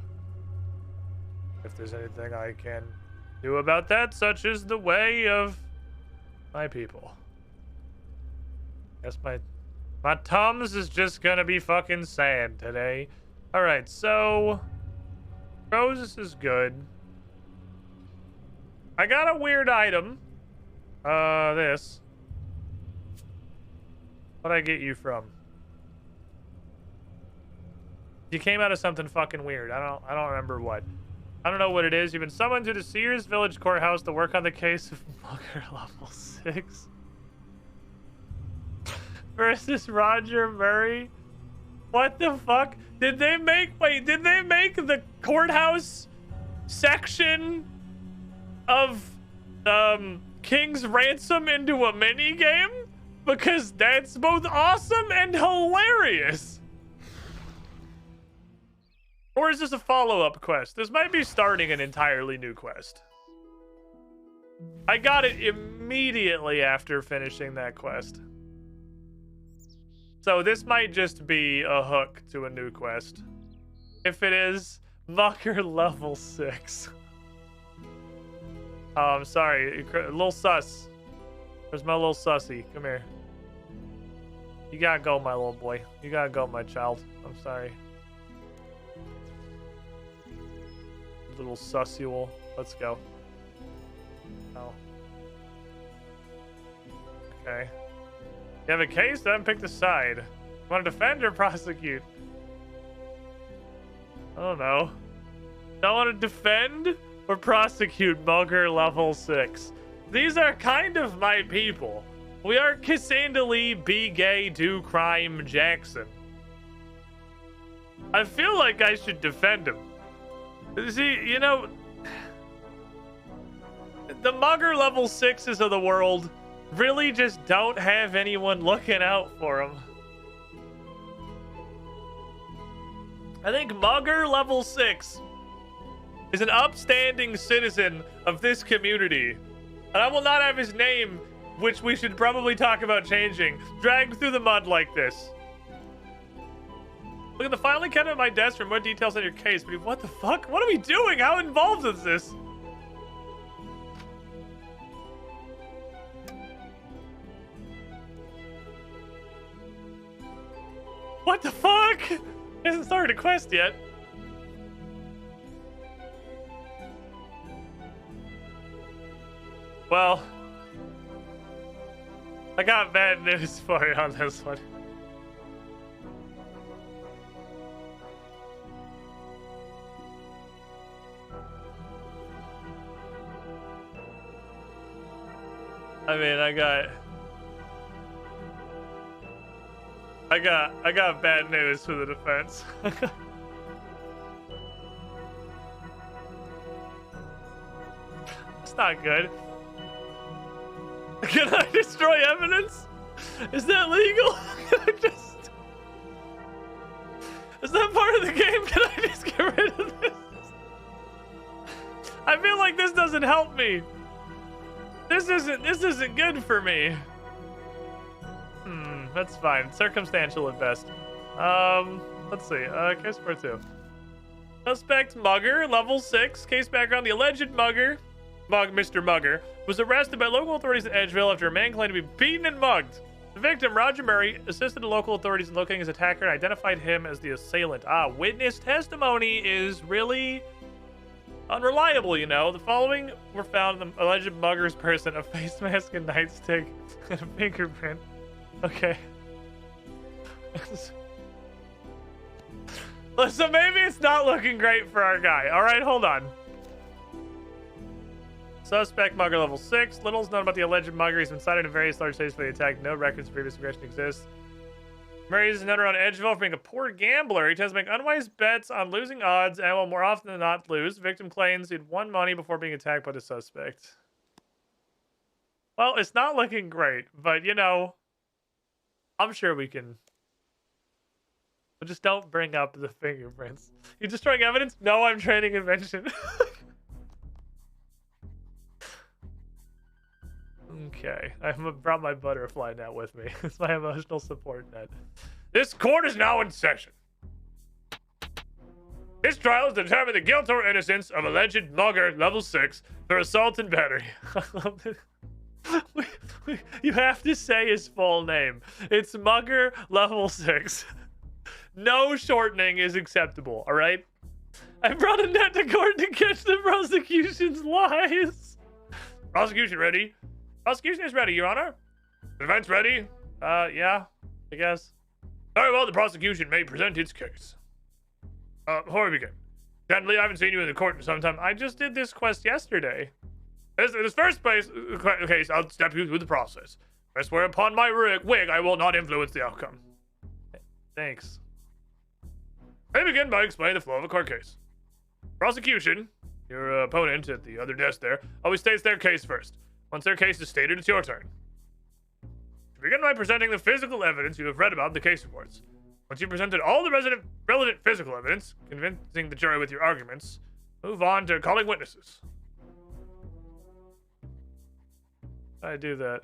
If there's anything I can do about that, such as the way of my people. Guess my Tums is just gonna be fucking sand today. Alright, so Rose is good. I got a weird item. This. What'd I get you from? You came out of something fucking weird. I don't remember what. I don't know what it is. You've been summoned to the Sears Village Courthouse to work on the case of Mugger level 6. Versus Roger Murray. What the fuck? Did they make the courthouse section of King's Ransom into a mini game? Because that's both awesome and hilarious. Or is this a follow-up quest? This might be starting an entirely new quest. I got it immediately after finishing that quest. So this might just be a hook to a new quest. If it is, Mucker level 6. Oh, I'm sorry. A little sus. Where's my little sussy? Come here. You gotta go, my little boy. You gotta go, my child. I'm sorry. Little sussule. Let's go. Oh. Okay. You have a case? Then pick the side. Want to defend or prosecute? I don't know. Don't want to defend or prosecute Mugger level 6. These are kind of my people. We are Cassandra Lee, be gay, do crime, Jackson. I feel like I should defend him. See, you know, the Mugger level 6s of the world really just don't have anyone looking out for them. I think Mugger level 6 is an upstanding citizen of this community, and I will not have his name, which we should probably talk about changing, dragged through the mud like this. Look at the filing cabinet at my desk for more details on your case. But what the fuck? What are we doing? How involved is this? What the fuck? He hasn't started a quest yet. Well, I got bad news for you on this one. I mean, I got bad news for the defense. It's not good. Can I destroy evidence? Is that legal? Can I just... Is that part of the game? Can I just get rid of this? I feel like this doesn't help me. This isn't good for me. That's fine. Circumstantial at best. Let's see. Case part 2. Suspect Mugger, level 6. Case background: the alleged Mugger, Mr. Mugger, was arrested by local authorities in Edgeville after a man claimed to be beaten and mugged. The victim, Roger Murray, assisted the local authorities in locating his attacker and identified him as the assailant. Witness testimony is really unreliable, you know. The following were found in the alleged mugger's person: a face mask, a nightstick, and a fingerprint. Okay. So maybe it's not looking great for our guy. Alright, hold on. Suspect Mugger level 6. Little is known about the alleged Mugger. He's been cited in various large states for the attack. No records of previous aggression exist. Murray is known around Edgeville for being a poor gambler. He tends to make unwise bets on losing odds and will more often than not lose. The victim claims he'd won money before being attacked by the suspect. Well, it's not looking great, but you know, I'm sure we can. But just don't bring up the fingerprints. You destroying evidence? No, I'm training invention. Okay, I brought my butterfly net with me. It's my emotional support net. This court is now in session. This trial is to determine the guilt or innocence of alleged mugger level 6 for assault and battery. I love it. You have to say his full name. It's mugger level 6. No shortening is acceptable, all right? I brought a net to court to catch the prosecution's lies. Prosecution ready? Prosecution is ready, Your Honor. Defense ready? Yeah, I guess. Very well, the prosecution may present its case. Before we begin, gently, I haven't seen you in the court in some time. I just did this quest yesterday. This first case, I'll step you through the process. I swear upon my wig, I will not influence the outcome. Thanks. Let me begin by explaining the flow of a court case. Prosecution, your opponent at the other desk there, always states their case first. Once their case is stated, it's your turn. To begin by presenting the physical evidence you have read about in the case reports. Once you've presented all the relevant physical evidence, convincing the jury with your arguments, move on to calling witnesses. I do that.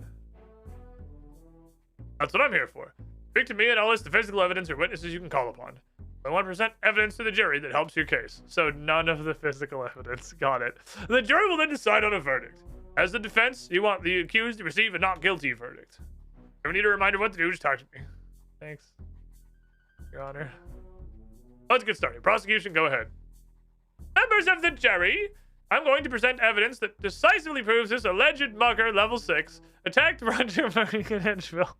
That's what I'm here for. Speak to me and I'll list the physical evidence or witnesses you can call upon. I want to present evidence to the jury that helps your case. So none of the physical evidence. Got it. The jury will then decide on a verdict. As the defense, you want the accused to receive a not guilty verdict. If you need a reminder of what to do, just talk to me. Thanks, Your Honor. Let's get started. Prosecution, go ahead. Members of the jury, I'm going to present evidence that decisively proves this alleged mugger level 6 attacked Roger Murray in Edgeville.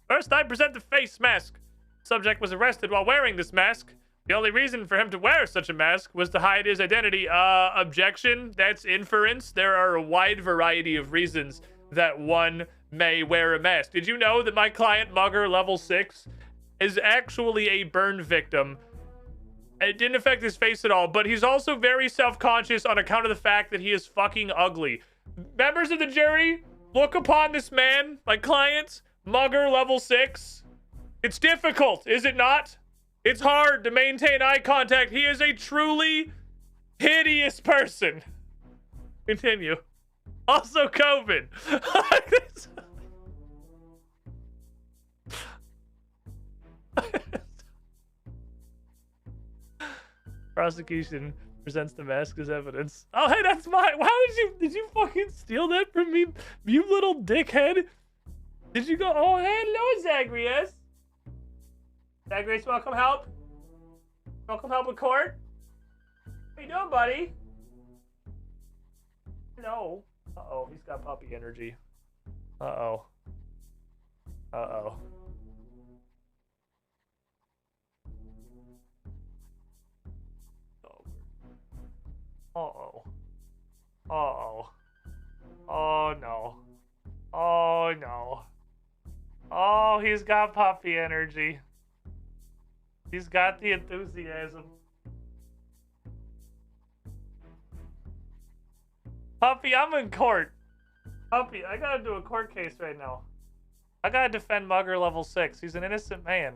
First, I present the face mask. The subject was arrested while wearing this mask. The only reason for him to wear such a mask was to hide his identity. Objection. That's inference. There are a wide variety of reasons that one may wear a mask. Did you know that my client, Mugger Level 6, is actually a burn victim? It didn't affect his face at all, but he's also very self-conscious on account of the fact that he is fucking ugly. Members of the jury, look upon this man, my client, Mugger Level 6. It's difficult, is it not? It's hard to maintain eye contact. He is a truly hideous person. Continue. Also COVID. Prosecution presents the mask as evidence. Oh, hey, that's mine. How did you fucking steal that from me, you little dickhead? Did you go? Oh, hello, Zagreus. Zagreus, welcome help. Welcome help with court. How you doing, buddy? No. Uh-oh, he's got puppy energy. Uh-oh. Uh-oh. Uh-oh. Uh-oh. Oh, no. Oh, no. Oh, he's got puppy energy. He's got the enthusiasm. Puppy, I'm in court. Puppy, I gotta do a court case right now. I gotta defend Mugger Level 6. He's an innocent man.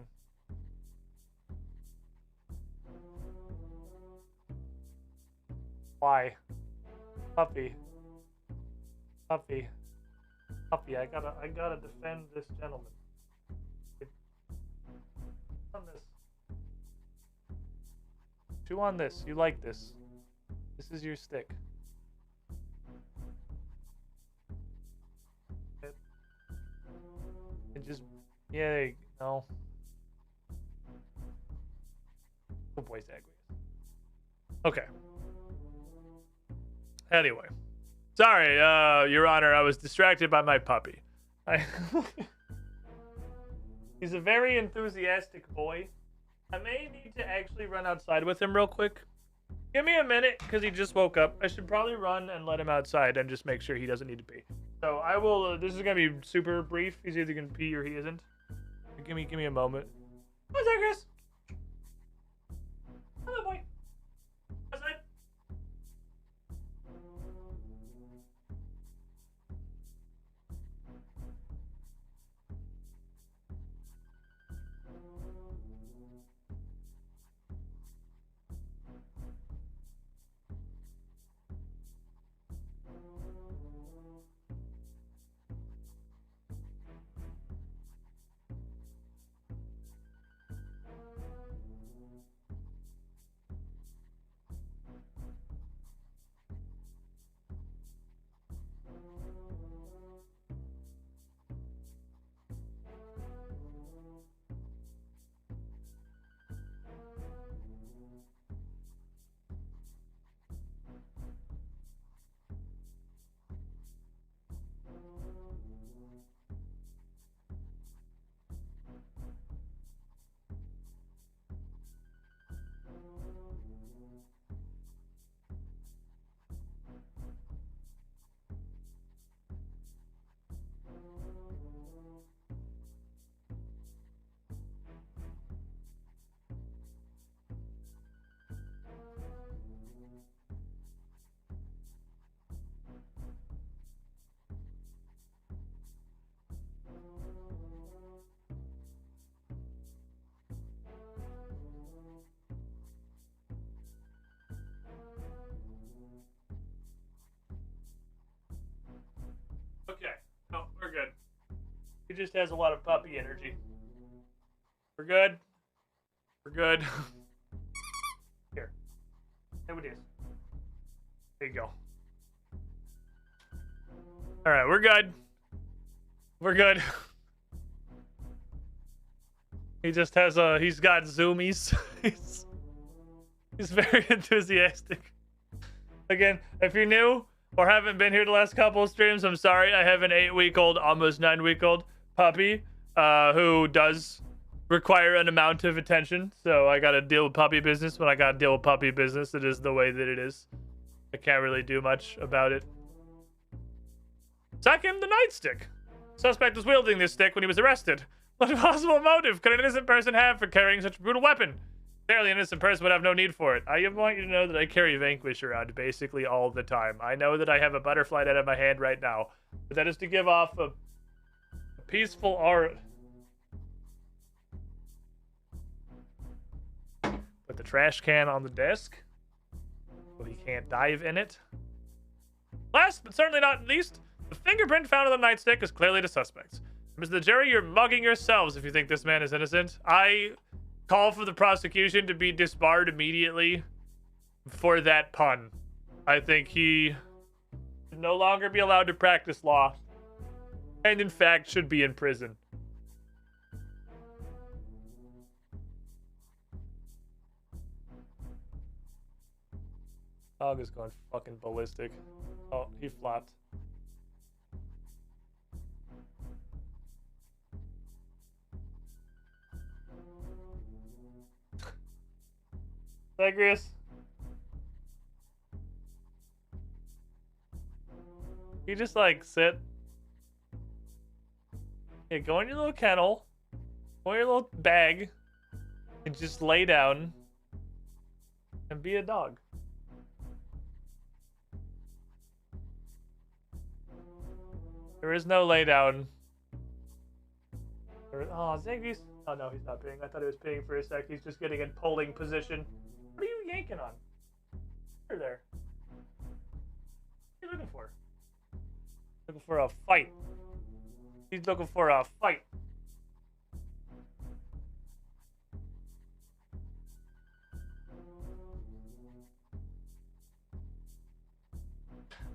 Why? Puppy. Puppy. Puppy, I gotta defend this gentleman. On this. Chew on this. You like this. This is your stick. And just, yay, no. Good boy, Zagreus. Okay. Anyway. Sorry, Your Honor, I was distracted by my puppy. He's a very enthusiastic boy. I may need to actually run outside with him real quick. Give me a minute, because he just woke up. I should probably run and let him outside and just make sure he doesn't need to pee. So I will, this is going to be super brief. He's either going to pee or he isn't. Give me a moment. What's that, Chris? Hello, boy. Outside. just has a lot of puppy energy. We're good. We're good. Here. There it is. There you go. Alright, we're good. We're good. He just has he's got zoomies. he's very enthusiastic. Again, if you're new or haven't been here the last couple of streams, I'm sorry. I have an 8-week-old, almost 9-week-old puppy who does require an amount of attention. So I got to deal with puppy business. When I got to deal with puppy business, it is the way that it is. I can't really do much about it. Second, the nightstick. Suspect was wielding this stick when he was arrested. What possible motive could an innocent person have for carrying such a brutal weapon? Clearly, an innocent person would have no need for it. I want you to know that I carry Vanquish around basically all the time. I know that I have a butterfly out of my hand right now, but that is to give off a peaceful aura. Put the trash can on the desk so he can't dive in it. Last, but certainly not least, the fingerprint found on the nightstick is clearly the suspect's. Members of the jury, you're mugging yourselves if you think this man is innocent. I call for the prosecution to be disbarred immediately for that pun. I think he should no longer be allowed to practice law, and in fact should be in prison. Dog is going fucking ballistic. Oh, he flopped. Zagreus. You just like sit. Yeah, go in your little kennel. Go in your little bag. And just lay down. And be a dog. There is no lay down. Oh, Zagreus. Oh no, he's not peeing. I thought he was peeing for a sec. He's just getting in polling position. What are you yanking on? Over there. What are you looking for? Looking for a fight. He's looking for a fight.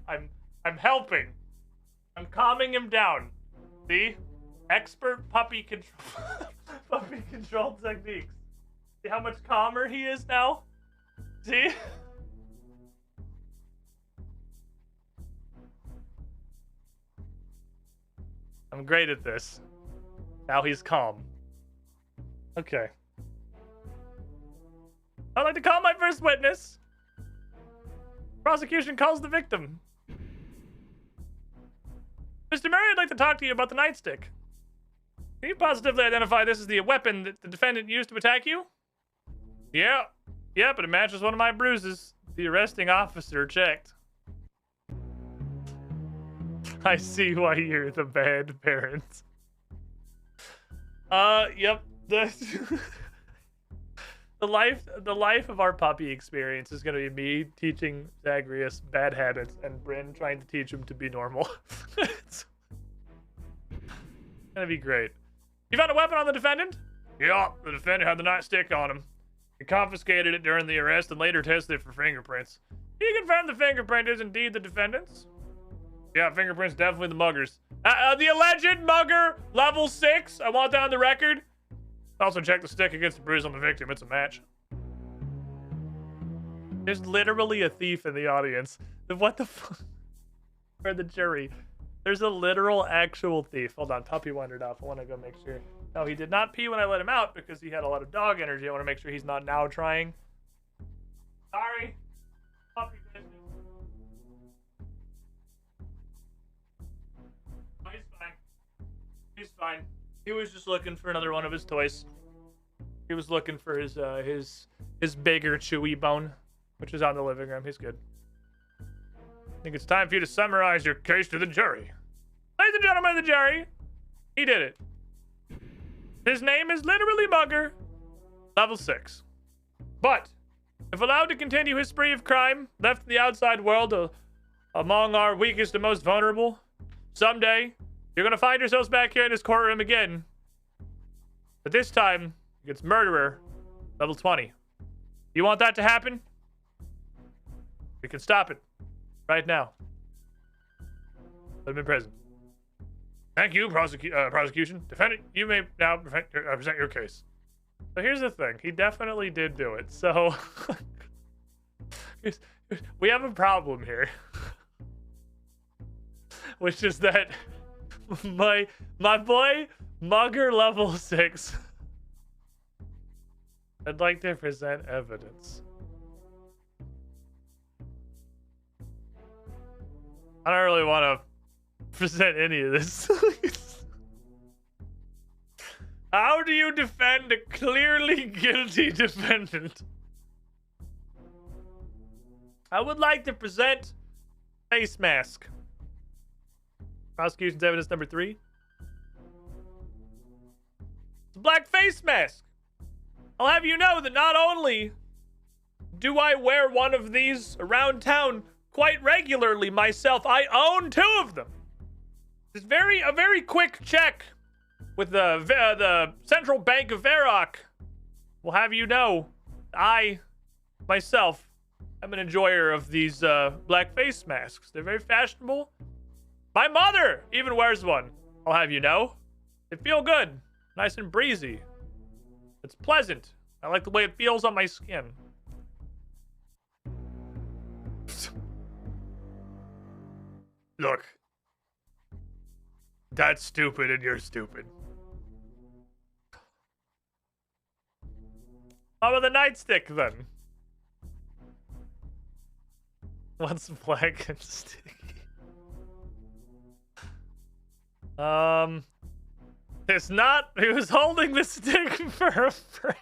I'm helping. I'm calming him down. See? Expert puppy control puppy control techniques. See how much calmer he is now? See? I'm great at this. Now he's calm. Okay. I'd like to call my first witness. Prosecution calls the victim. Mr. Murray, I'd like to talk to you about the nightstick. Can you positively identify this as the weapon that the defendant used to attack you? Yeah. Yeah, but it matches one of my bruises. The arresting officer checked. I see why you're the bad parent. Yep. The life of our puppy experience is gonna be me teaching Zagreus bad habits and Bryn trying to teach him to be normal. It's gonna be great. You found a weapon on the defendant? Yeah, the defendant had the nightstick on him. He confiscated it during the arrest and later tested it for fingerprints. He confirmed the fingerprint is indeed the defendant's. Yeah, fingerprints definitely the mugger's. The alleged mugger, level 6. I want that on the record. Also check the stick against the bruise on the victim. It's a match. There's literally a thief in the audience. What the fuck? For the jury. There's a literal actual thief. Hold on, puppy wandered off. I want to go make sure. No, he did not pee when I let him out because he had a lot of dog energy. I want to make sure he's not now trying. Sorry. Puppy business. Oh, he's fine. He's fine. He was just looking for another one of his toys. He was looking for his bigger chewy bone, which is on the living room. He's good. I think it's time for you to summarize your case to the jury. Ladies and gentlemen of the jury, he did it. His name is literally Mugger, level 6. But, if allowed to continue his spree of crime, left in the outside world among our weakest and most vulnerable, someday You're gonna find yourselves back here in this courtroom again. But this time, it's murderer, level 20. You want that to happen? We can stop it right now. Put him in prison. Thank you, prosecution. Defendant, you may now present your case. So here's the thing. He definitely did do it. So we have a problem here. Which is that my boy Mugger level 6. I'd like to present evidence. I don't really want to present any of this. How do you defend a clearly guilty defendant? I would like to present face mask. Prosecution's evidence number 3. It's a black face mask. I'll have you know that not only do I wear one of these around town quite regularly myself, I own 2 of them. It's a very quick check with the Central Bank of Varrock will have you know I myself am an enjoyer of these black face masks. They're very fashionable. My mother even wears one. I'll have you know. They feel good, nice and breezy. It's pleasant. I like the way it feels on my skin. Look. That's stupid and you're stupid. How about the nightstick then? What's black and sticky? It's not. He was holding the stick for a friend.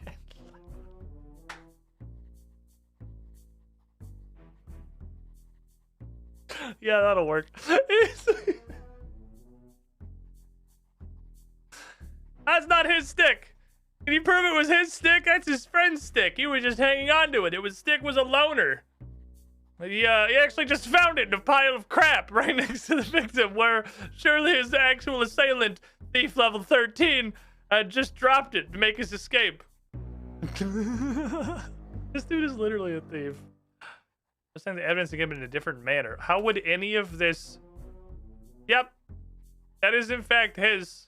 Yeah, that'll work. That's not his stick. Can you prove it was his stick? That's his friend's stick. He was just hanging on to it. Stick was a loner. He actually just found it in a pile of crap right next to the victim, where surely his actual assailant, thief level 13, just dropped it to make his escape. This dude is literally a thief. Just saying the evidence again in a different manner. How would any of this... Yep. That is in fact his...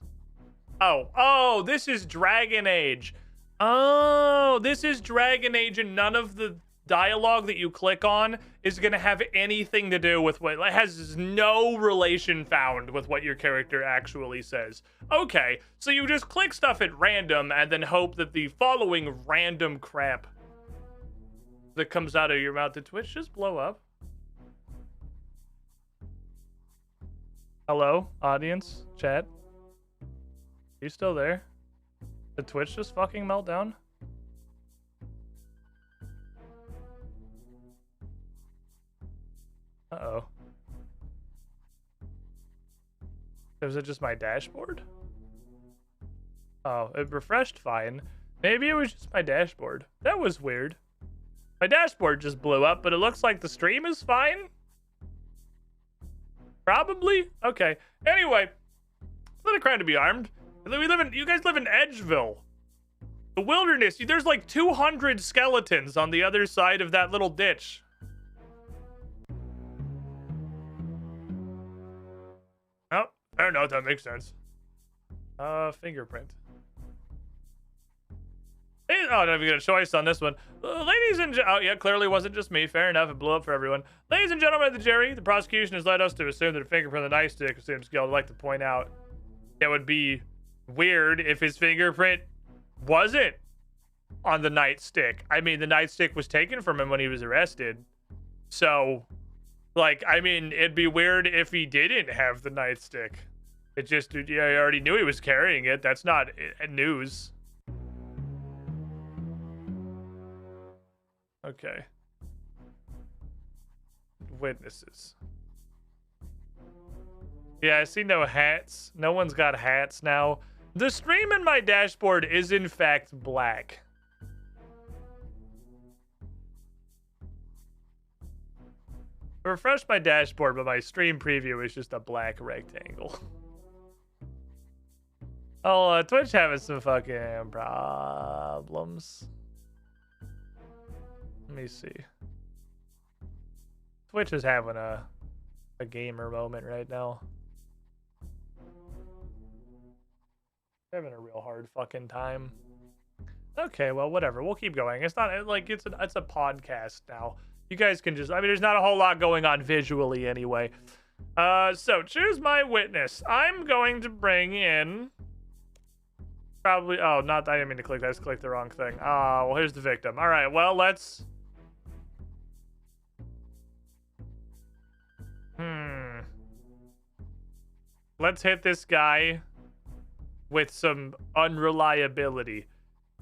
Oh, this is Dragon Age. Oh, this is Dragon Age, and none of the dialogue that you click on is going to have anything to do with what... It has no relation found with what your character actually says. Okay, so you just click stuff at random and then hope that the following random crap that comes out of your mouth to Twitch just blow up. Hello, audience, chat. You still there? Did Twitch just fucking melt down? Uh-oh. Was it just my dashboard? Oh, it refreshed fine. Maybe it was just my dashboard. That was weird. My dashboard just blew up, but it looks like the stream is fine. Probably? Okay. Anyway, it's not a crime to be armed. You guys live in Edgeville. The wilderness. There's like 200 skeletons on the other side of that little ditch. Oh, fair enough. That makes sense. Fingerprint. Oh, I don't even get a choice on this one. Ladies and oh yeah, clearly wasn't just me. Fair enough, it blew up for everyone. Ladies and gentlemen of the jury, the prosecution has led us to assume that a fingerprint on the nightstick is same skill. I'd like to point out it would be weird if his fingerprint wasn't on the nightstick. I mean, the nightstick was taken from him when he was arrested. So, like, I mean, it'd be weird if he didn't have the nightstick. It just, yeah, I already knew he was carrying it. That's not news. Okay. Witnesses. Yeah, I see no hats. No one's got hats now. The stream in my dashboard is in fact black. I refreshed my dashboard, but my stream preview is just a black rectangle. Oh, Twitch having some fucking problems. Let me see. Twitch is having a gamer moment right now. Having a real hard fucking time. Okay, well, whatever. We'll keep going. It's not like it's a podcast now. You guys can just, I mean, there's not a whole lot going on visually anyway. So choose my witness. I'm going to bring in probably, oh, not, I didn't mean to click that. I just clicked the wrong thing. Well, here's the victim. All right, well, let's, let's hit this guy with some unreliability.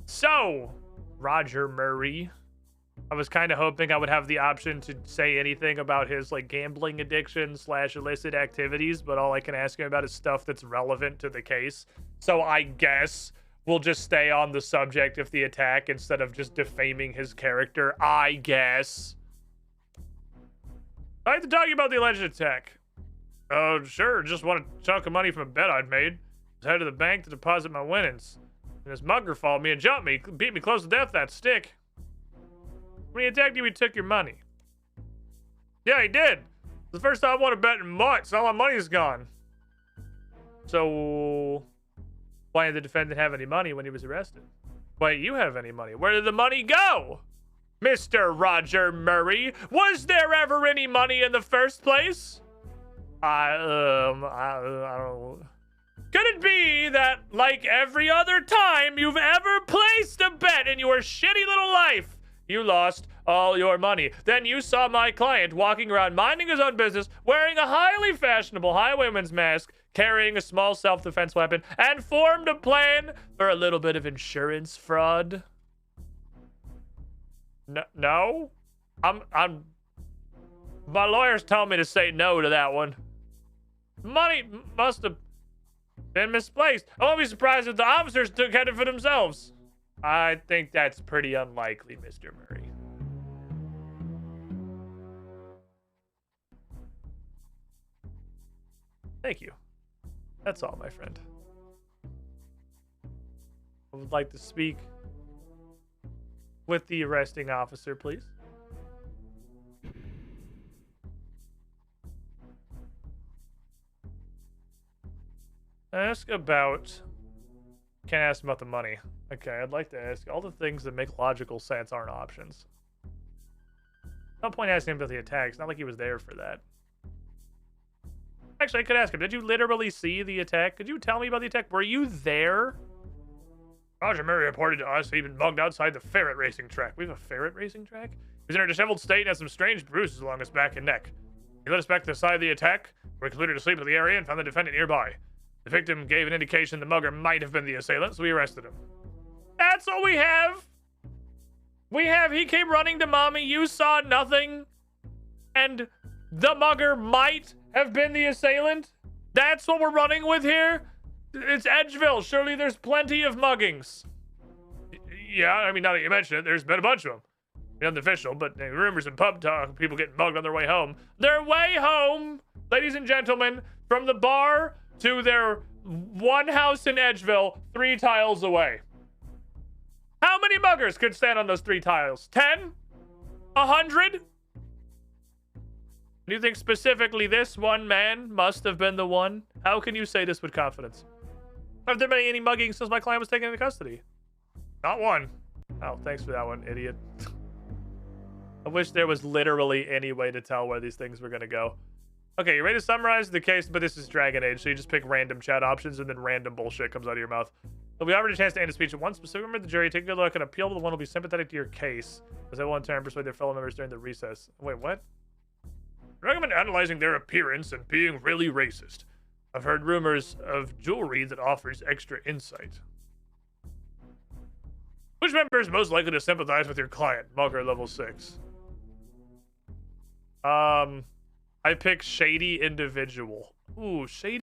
So, Roger Murray, I was kind of hoping I would have the option to say anything about his like gambling addiction / illicit activities, but all I can ask him about is stuff that's relevant to the case. So I guess we'll just stay on the subject of the attack instead of just defaming his character, I guess. I'd like to talk to you about the alleged attack. Oh, sure, just want a chunk of money from a bet I'd made. I was headed to the bank to deposit my winnings. And this mugger followed me and jumped me, beat me close to death, that stick. When he attacked you, he took your money. Yeah, he did. It's the first time I won a bet in months. All my money's gone. So, why did the defendant have any money when he was arrested? Why did you have any money? Where did the money go? Mr. Roger Murray, was there ever any money in the first place? I don't. Could it be that, like every other time you've ever placed a bet in your shitty little life, you lost all your money? Then you saw my client walking around minding his own business, wearing a highly fashionable highwayman's mask, carrying a small self-defense weapon, and formed a plan for a little bit of insurance fraud. No? My lawyers told me to say no to that one. Money must have been misplaced. I won't be surprised if the officers took credit for themselves. I think that's pretty unlikely, Mr. Murray. Thank you. That's all, my friend. I would like to speak with the arresting officer, please. Ask about... Can't ask about the money. Okay, I'd like to ask all the things that make logical sense aren't options. No point asking him about the attack. It's not like he was there for that. Actually, I could ask him, did you literally see the attack? Could you tell me about the attack? Were you there? Roger Murray reported to us he'd been mugged outside the ferret racing track. We have a ferret racing track? He was in a disheveled state and had some strange bruises along his back and neck. He led us back to the site of the attack. We concluded to sleep in the area and found the defendant nearby. The victim gave an indication the mugger might have been the assailant, so we arrested him. That's all we have? He came running to mommy, you saw nothing, and the mugger might have been the assailant? That's what we're running with here? It's Edgeville. Surely there's plenty of muggings. Yeah, I mean, now that you mention it, there's been a bunch of them. Nothing official, but rumors and pub talk, people getting mugged on their way home. Their way home, ladies and gentlemen, from the bar to their one house in Edgeville, 3 tiles away. How many muggers could stand on those 3 tiles? 10? 100? Do you think specifically this one man must have been the one? How can you say this with confidence? Have there been any muggings since my client was taken into custody? Not one. Oh, thanks for that one, idiot. I wish there was literally any way to tell where these things were going to go. Okay, you ready to summarize the case? But this is Dragon Age, so you just pick random chat options and then random bullshit comes out of your mouth. So we offered a chance to end a speech at one specific member of the jury. Take a good look and appeal to the one who will be sympathetic to your case, as they will in turn persuade their fellow members during the recess. Wait, what? I recommend analyzing their appearance and being really racist. I've heard rumors of jewelry that offers extra insight. Which member is most likely to sympathize with your client? Mugger level 6. I pick shady individual. Ooh, shady.